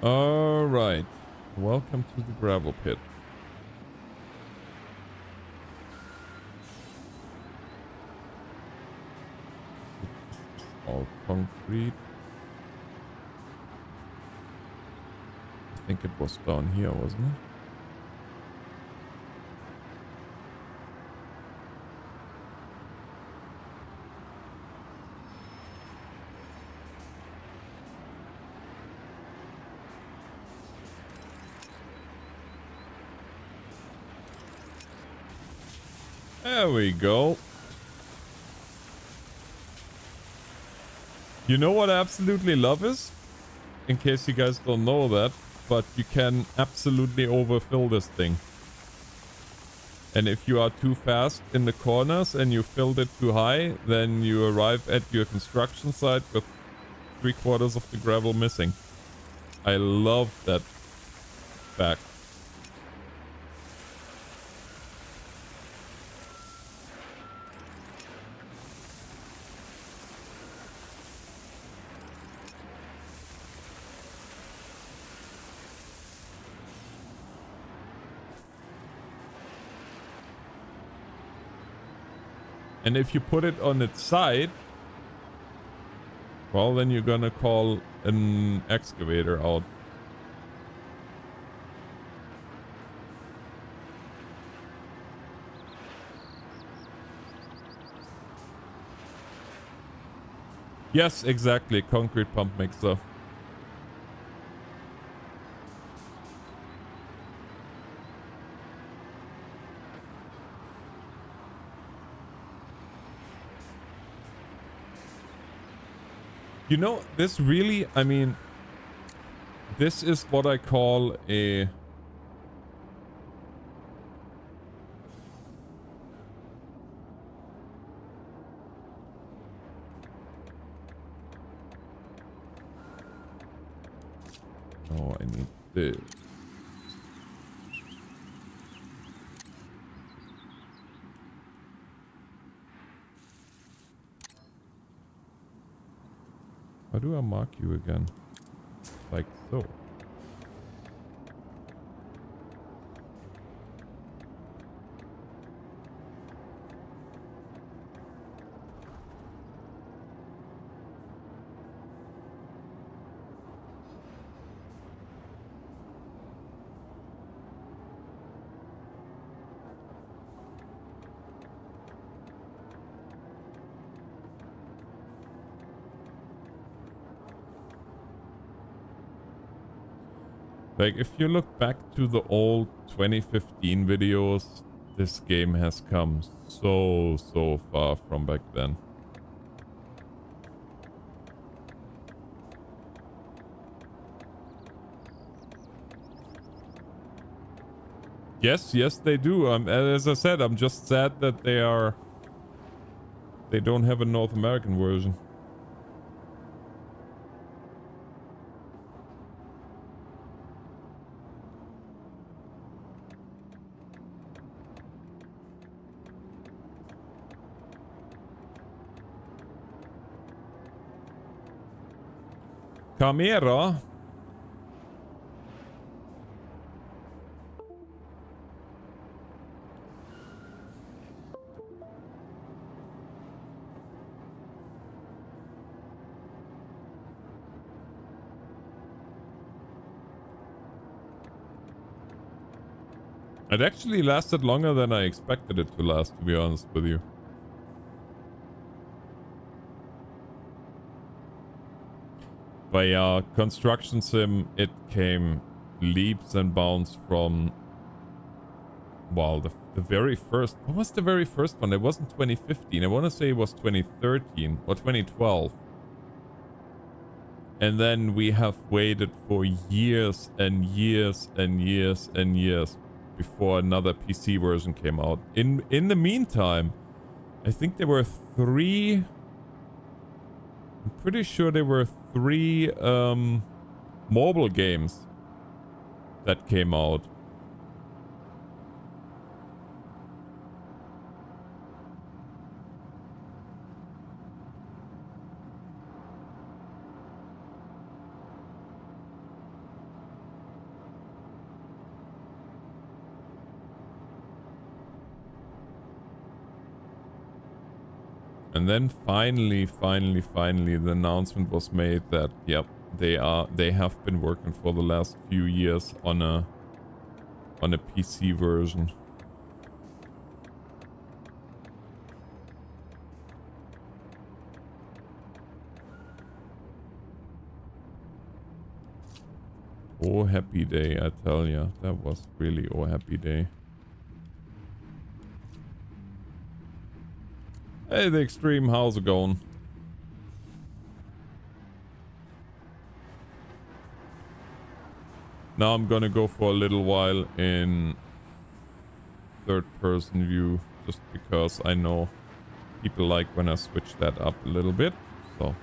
All right. Welcome to the gravel pit. All concrete. I think it was down here, wasn't it? There we go. You know what I absolutely love is? In case you guys don't know that, but you can absolutely overfill this thing. And if you are too fast in the corners and you filled it too high, then you arrive at your construction site with 3/4 of the gravel missing. I love that fact. And if you put it on its side, well, then you're gonna call an excavator out. Yes, exactly. Concrete pump mixer. You know, this really, I mean, this is what I call a... Oh, I need this. How do I mark you again? Like so. Like, if you look back to the old 2015 videos, this game has come so far from back then. Yes, they do. As I said, I'm just sad that they are They don't have a North American version. Camera. It actually lasted longer than I expected it to last, to be honest with you. But yeah, Construction Sim, it came leaps and bounds from, well, the very first, what was the very first one? It wasn't 2015. I want to say it was 2013 or 2012. And then we have waited for years and years and years and years before another PC version came out. In the meantime, I think there were three... I'm pretty sure there were three mobile games that came out. And then finally, the announcement was made that, yep, they have been working for the last few years on a PC version. Oh, happy day, I tell ya. That was really oh happy day. Hey, the Extreme, how's it going? Now I'm gonna go for a little while in third-person view, just because I know people like when I switch that up a little bit, so...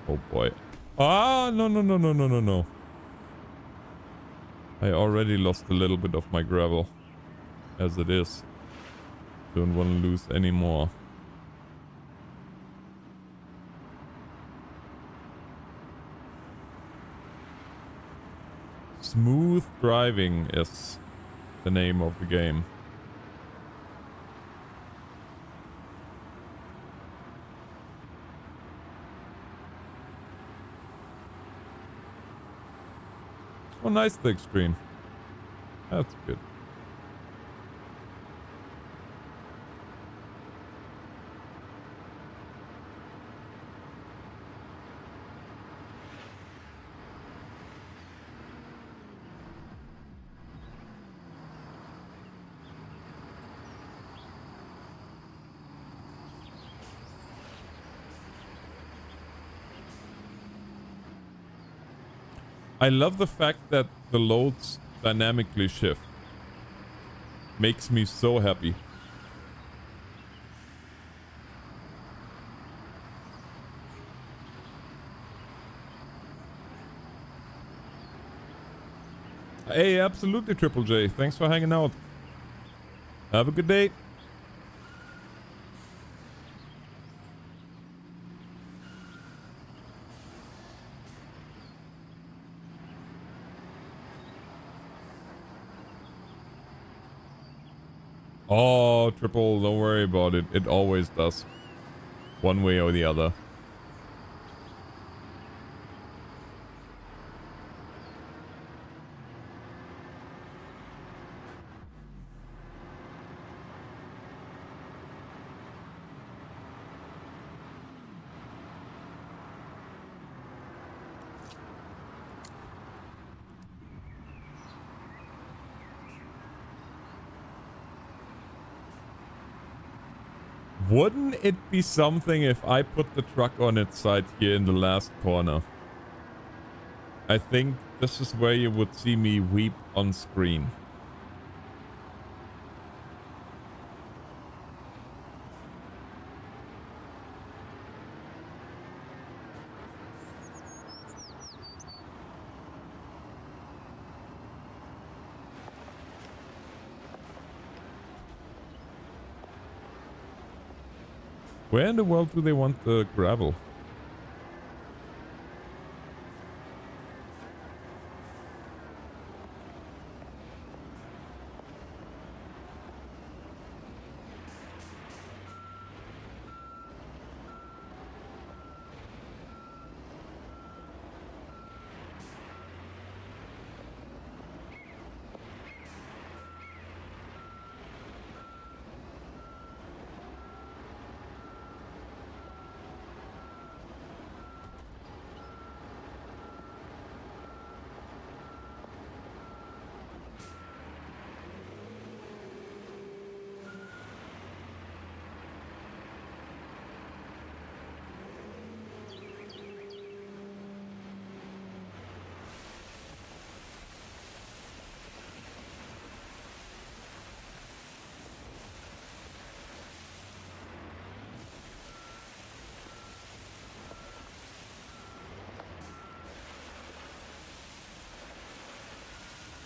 Oh boy. Ah, no. I already lost a little bit of my gravel, as it is. Don't want to lose any more. Smooth driving is the name of the game. Oh, nice, the Extreme. That's good. I love the fact that the loads dynamically shift. Makes me so happy. Hey, absolutely, Triple J. Thanks for hanging out. Have a good day. Oh, Triple, don't worry about it. It always does. One way or the other. Wouldn't it be something if I put the truck on its side here in the last corner? I think this is where you would see me weep on screen. Where in the world do they want the gravel?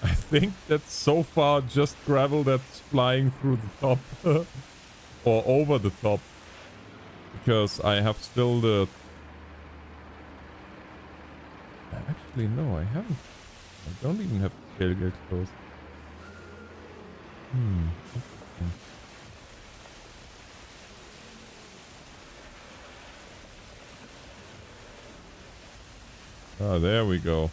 I think that's so far just gravel that's flying through the top or over the top, because I have still the actually no, I haven't. I don't even have the tailgate closed. Interesting. Ah, there we go.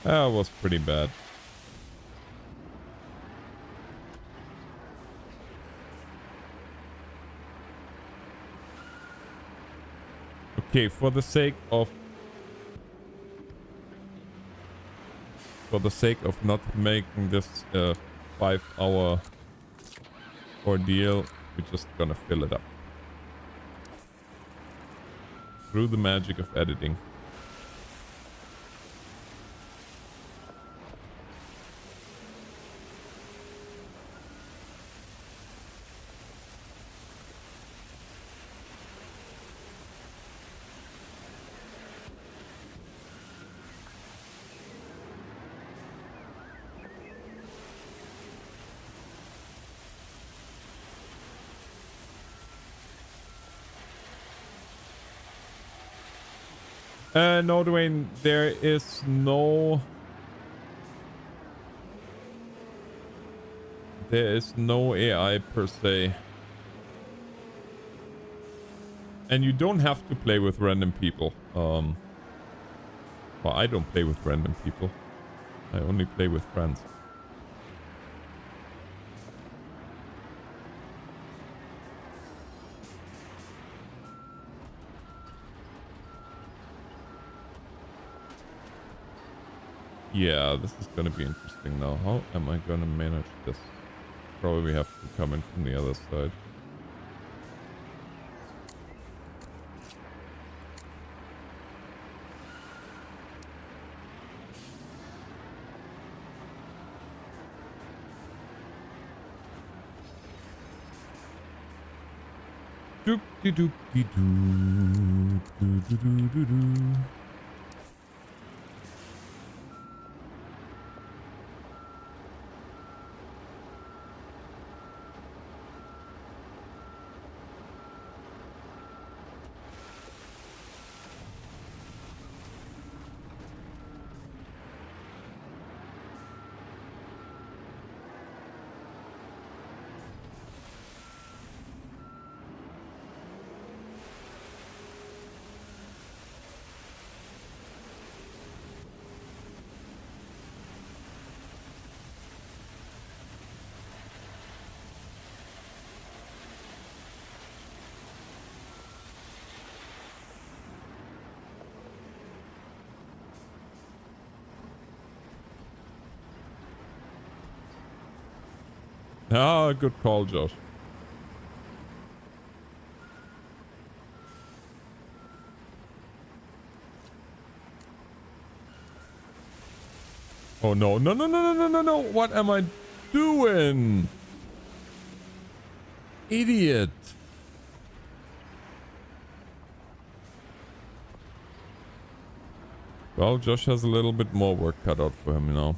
That was pretty bad. Okay, for the sake of not making this a 5-hour ordeal, we're just gonna fill it up through the magic of editing. No, Dwayne, there is no AI per se. And you don't have to play with random people. Well, I don't play with random people. I only play with friends. Yeah, this is gonna be interesting now. How am I gonna manage this? Probably have to come in from the other side. Doop de doop de doo. Doo doo doo doo doo. Ah, good call, Josh. Oh no, no, no, no, no, no, no, no. What am I doing? Idiot. Well, Josh has a little bit more work cut out for him, you know.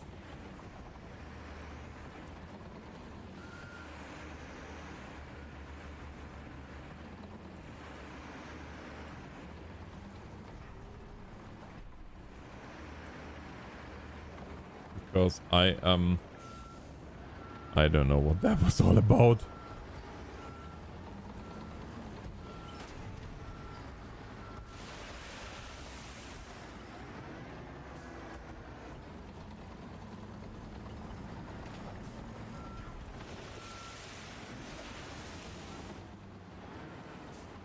Because I don't know what that was all about.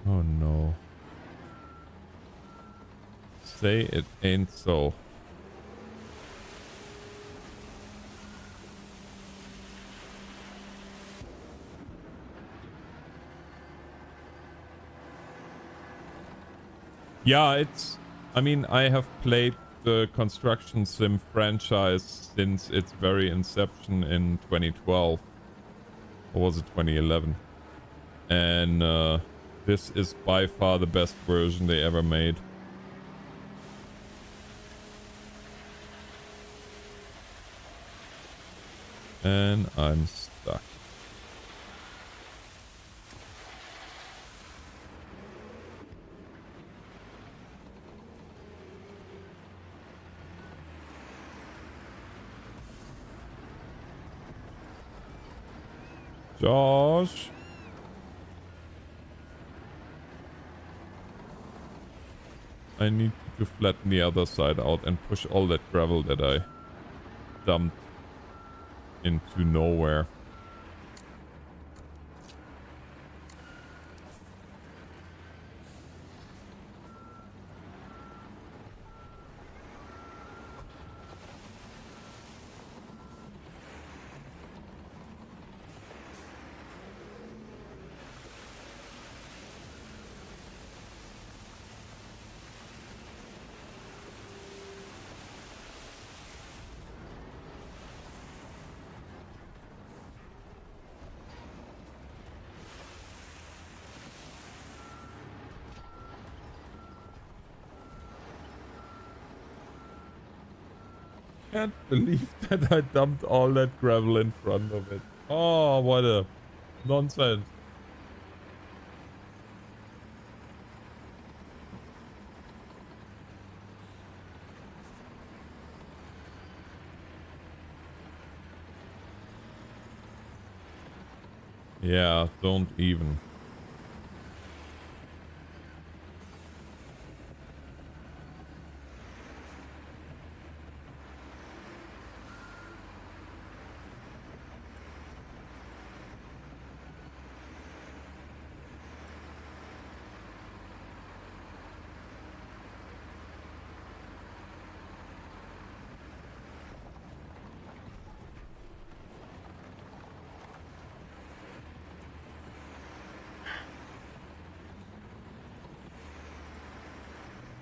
Oh no. Say it ain't so. Yeah, it's... I mean, I have played the Construction Sim franchise since its very inception in 2012. Or was it 2011? And this is by far the best version they ever made. And I'm stuck. Josh? I need to flatten the other side out and push all that gravel that I dumped into nowhere. Can't believe that I dumped all that gravel in front of it. Oh, what a nonsense. Yeah, don't even.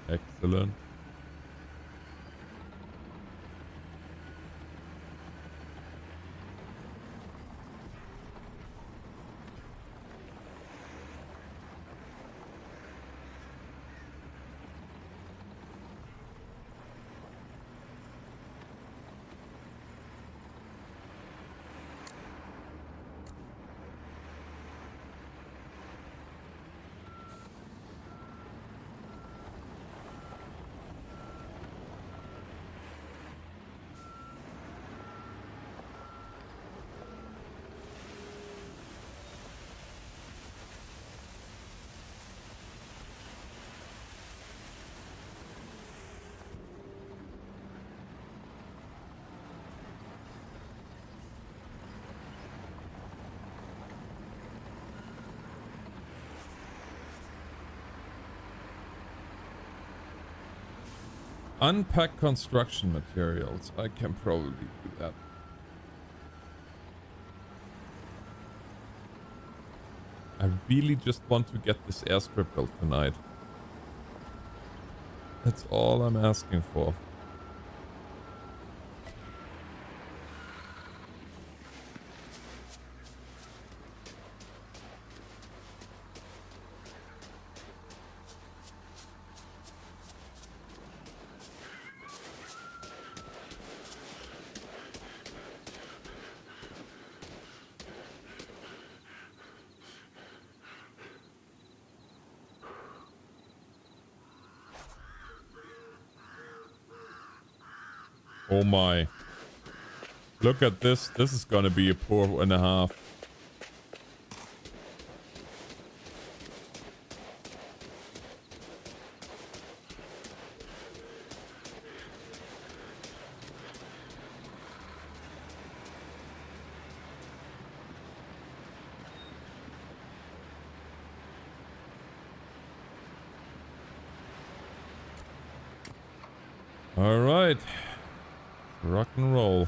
Excellent. Unpack construction materials. I can probably do that. I really just want to get this airstrip built tonight. That's all I'm asking for. Oh my. Look at this. This is gonna be a pour and a half. All right. Rock and roll.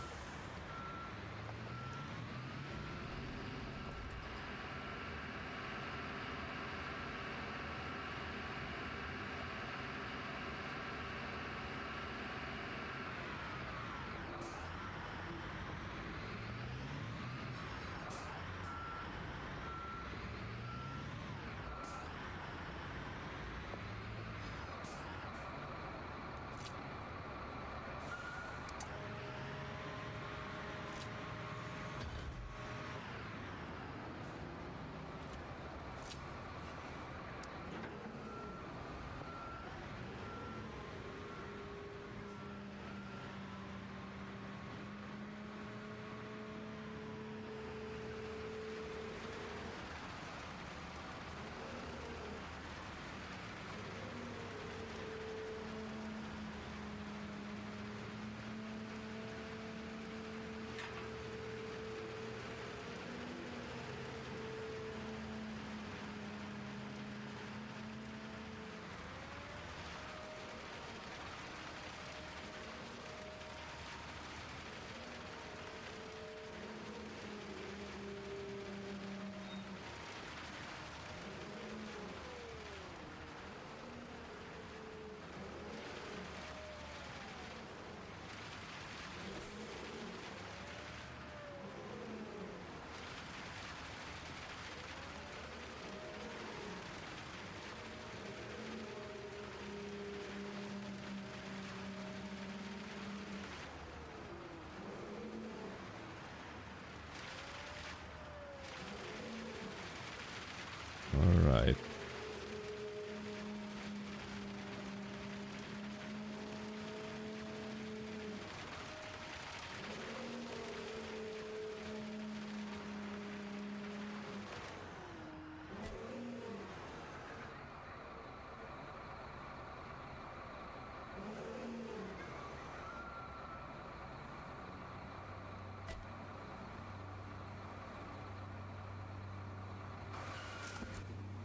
All right.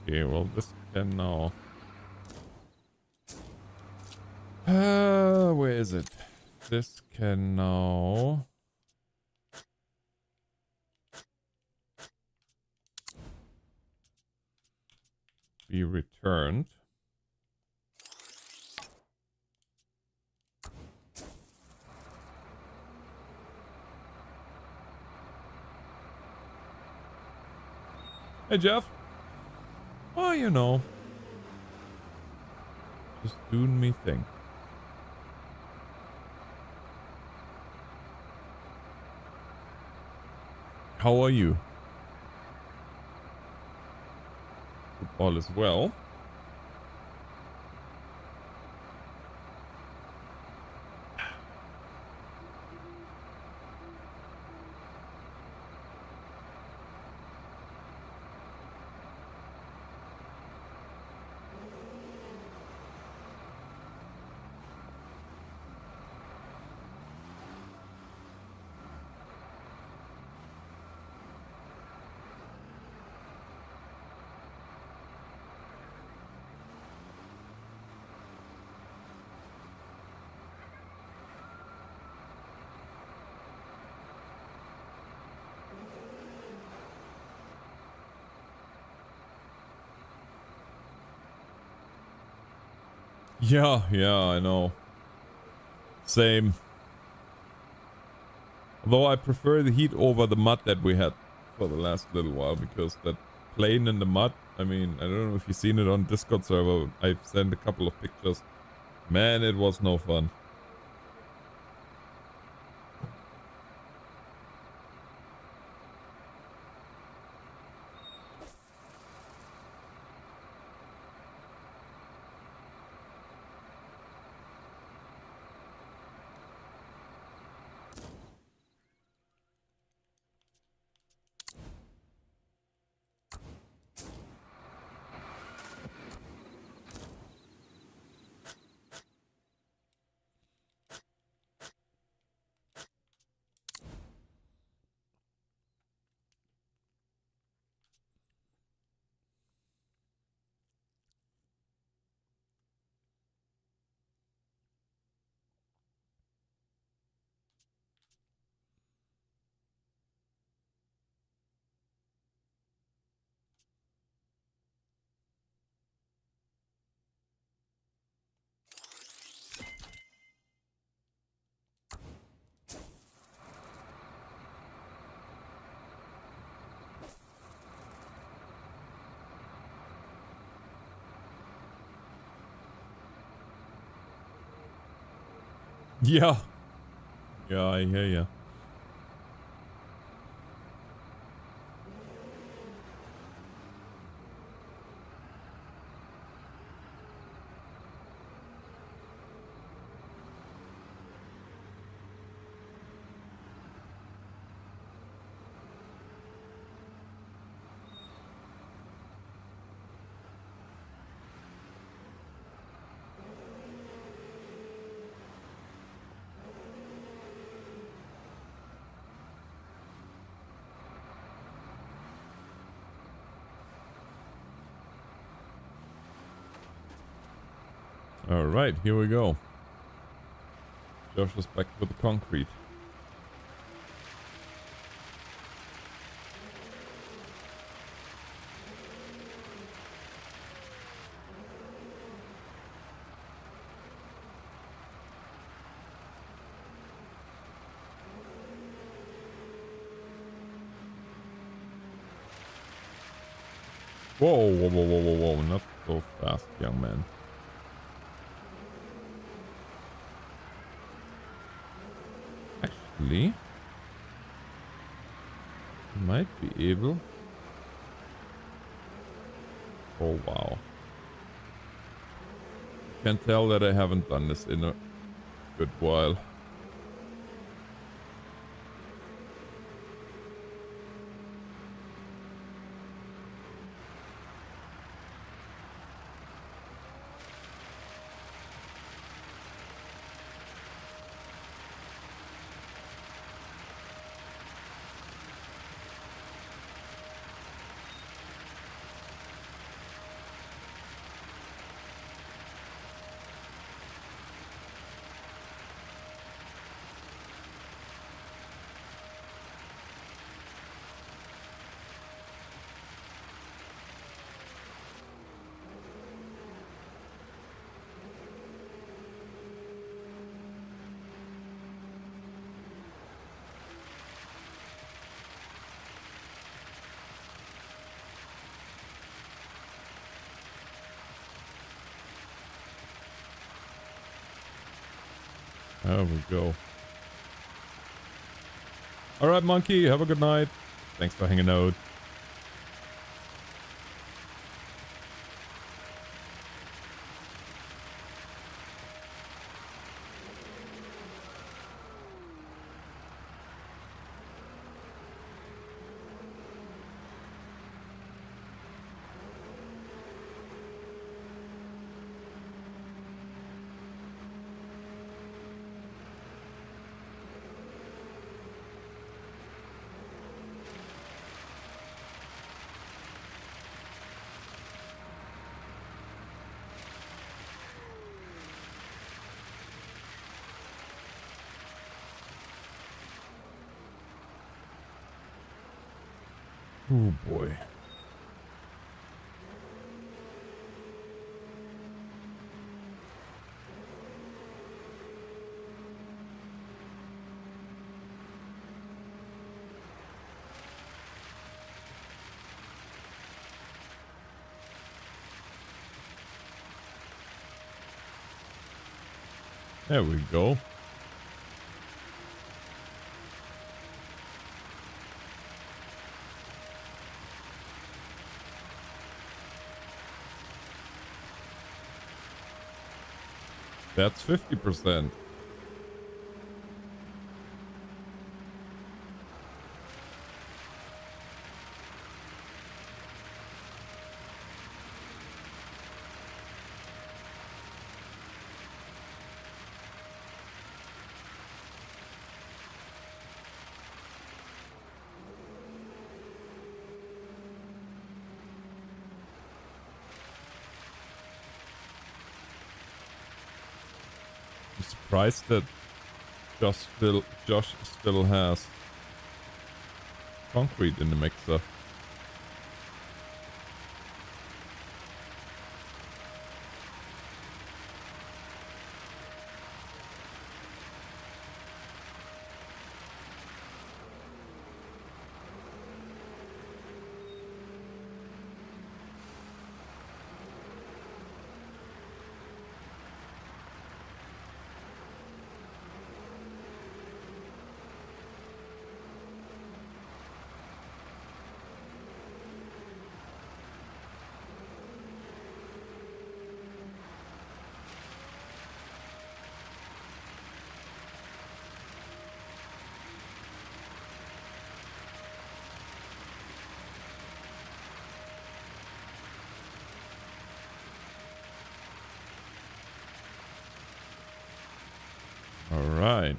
Okay, well, this can now. Where is it? This can now be returned. Hey, Jeff. Oh, you know. Just doing me thing. How are you? Hope all is well. Yeah, I know. Same. Though I prefer the heat over the mud that we had for the last little while, because that plane in the mud, I mean, I don't know if you've seen it on Discord server, I've sent a couple of pictures. Man, it was no fun. Yeah. Yeah, I hear ya. Alright, here we go. Josh is back with the concrete. Whoa, whoa, whoa, whoa, whoa, whoa. Not so fast, young man. Actually, might be able. Oh, wow. Can tell that I haven't done this in a good while. There we go. Alright, monkey. Have a good night. Thanks for hanging out. Oh boy. There we go. That's 50%. I'm surprised that Josh still has concrete in the mixer. right.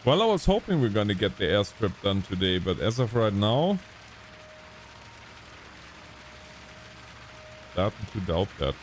Well, I was hoping we're gonna get the airstrip done today, but as of right now, starting to doubt that.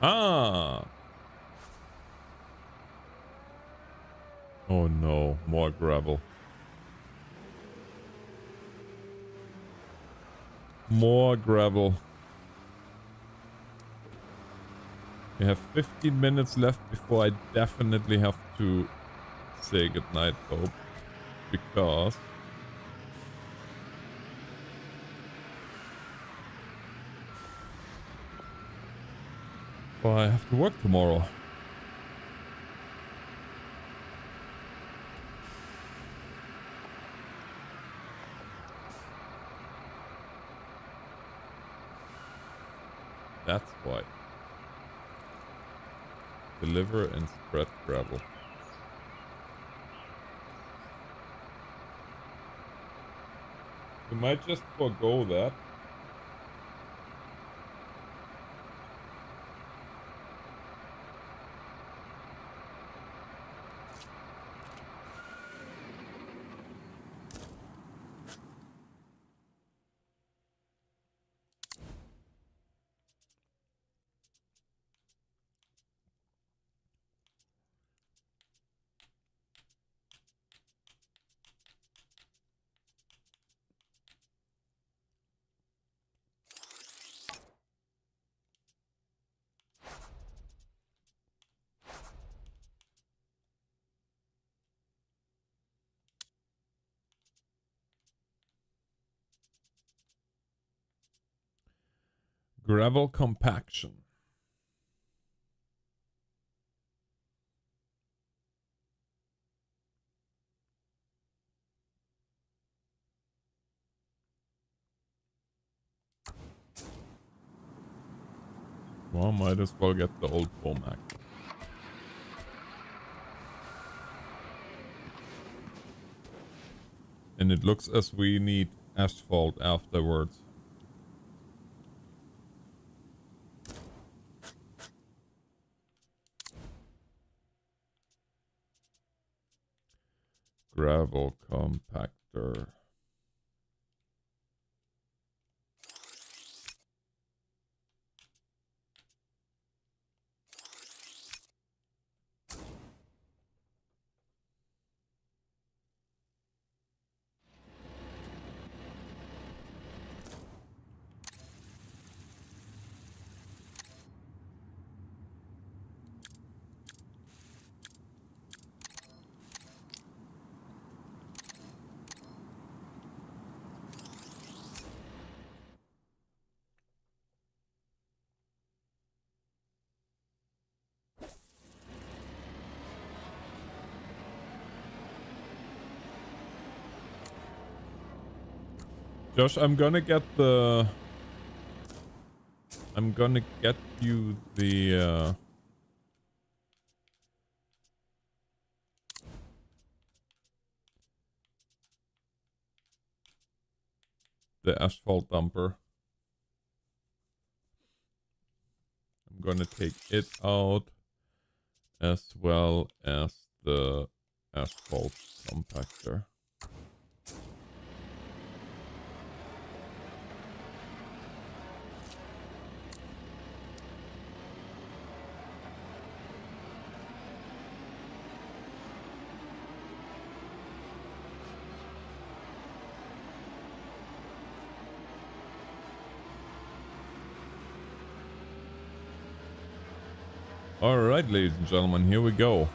Aha! Oh no, more gravel. More gravel. We have 15 minutes left before I definitely have to say goodnight though, because well, I have to work tomorrow. That's why. Deliver and spread gravel. We might just forego that. Gravel compaction. Well, might as well get the old Pomac. And it looks as we need asphalt afterwards. Gravel compactor. Josh, I'm gonna get you the the asphalt dumper. I'm gonna take it out as well as the asphalt compactor. Alright, ladies and gentlemen, here we go.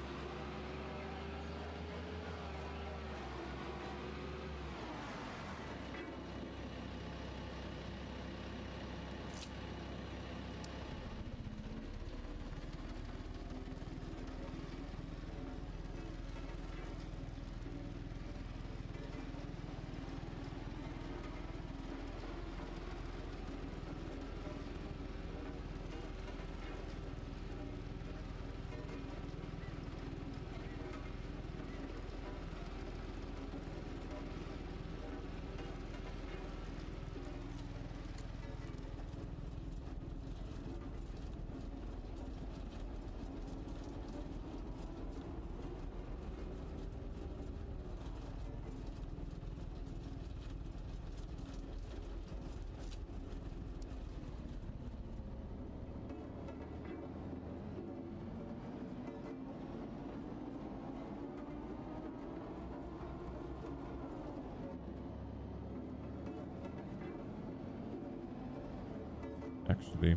Actually,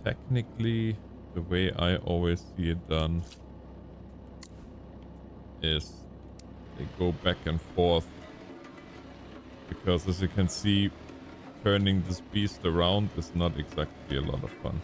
technically, the way I always see it done is they go back and forth, because as you can see, turning this beast around is not exactly a lot of fun.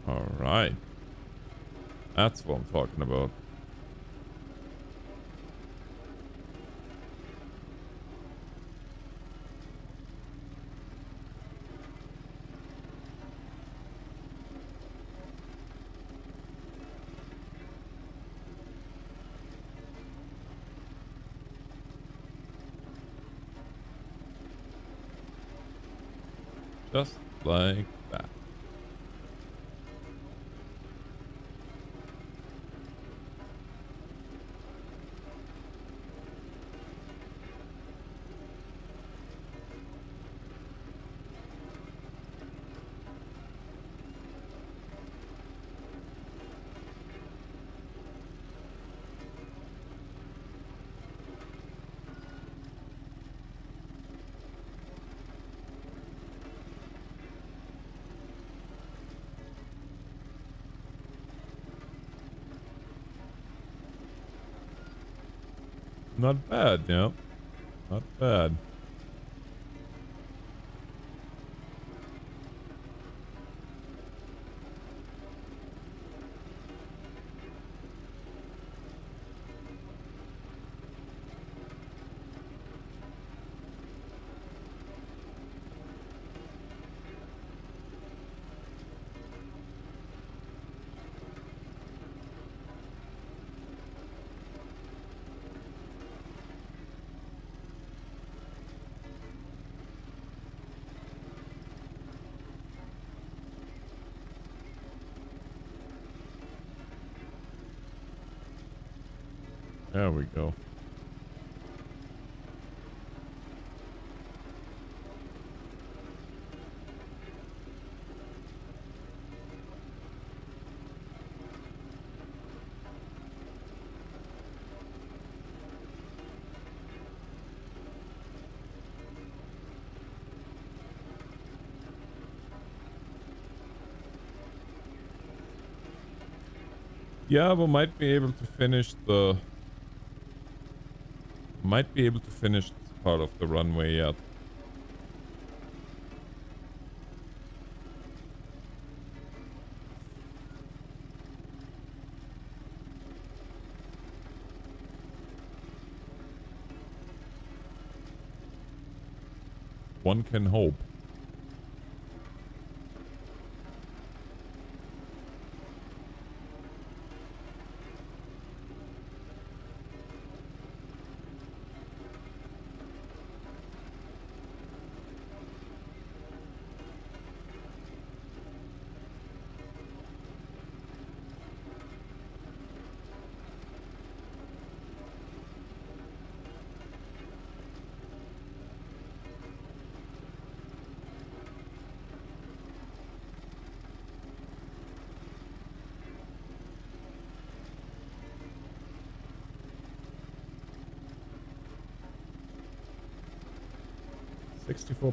Alright. That's what I'm talking about. Just like that. Not bad, yeah. Not bad. There we go. Yeah, we might be able to finish the... Might be able to finish this part of the runway yet. One can hope.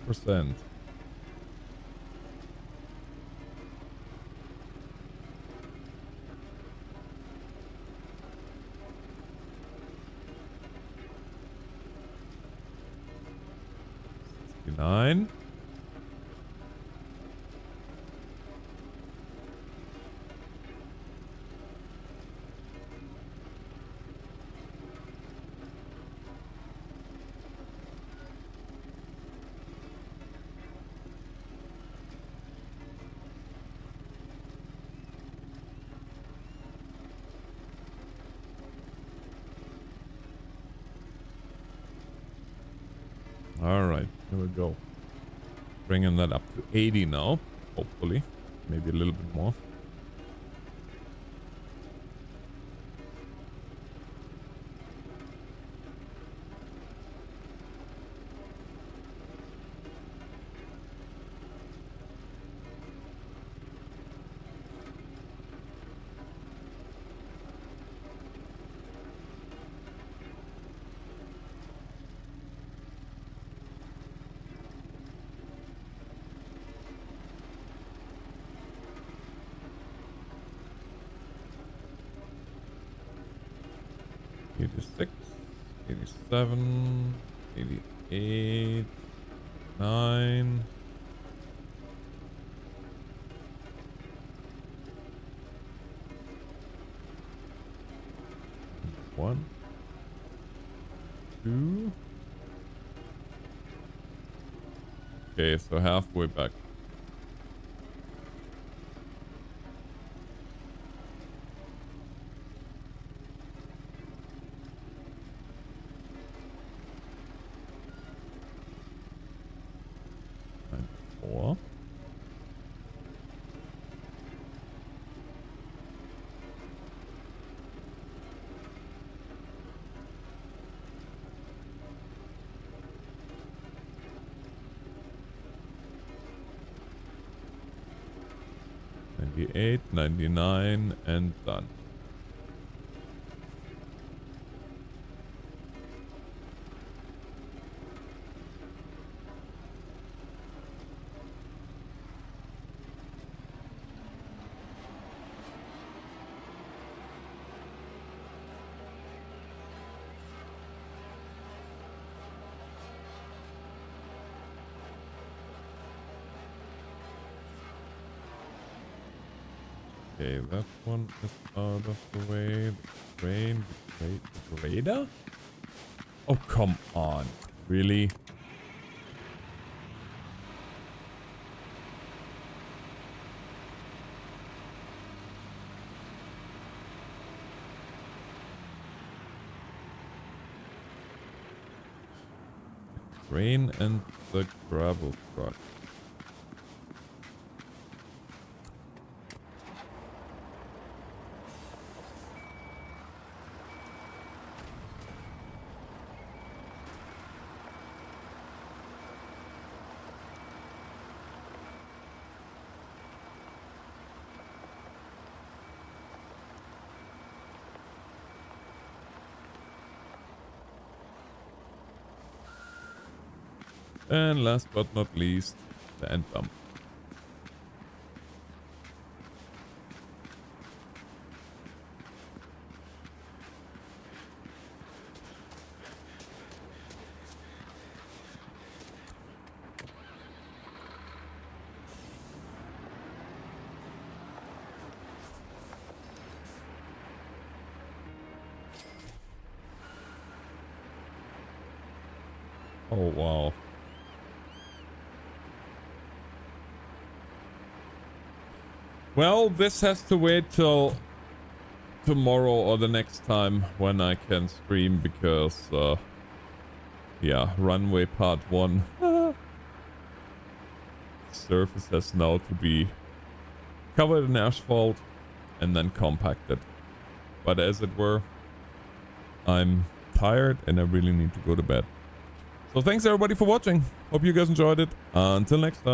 %. Nine. All right, here we go. Bringing that up to 80 now, hopefully. Maybe a little bit more. '86, '87, '88, '9. One, two. Okay, so halfway back. Four. '98, '99, and done. Okay, that one is out of the way. The crane, the grader? Oh, come on. Really? The crane and the gravel truck. And last but not least, the end dump. Oh, wow. Well, this has to wait till tomorrow or the next time when I can stream because, yeah, runway part 1. Surface has now to be covered in asphalt and then compacted. But as it were, I'm tired and I really need to go to bed. So thanks everybody for watching. Hope you guys enjoyed it. Until next time.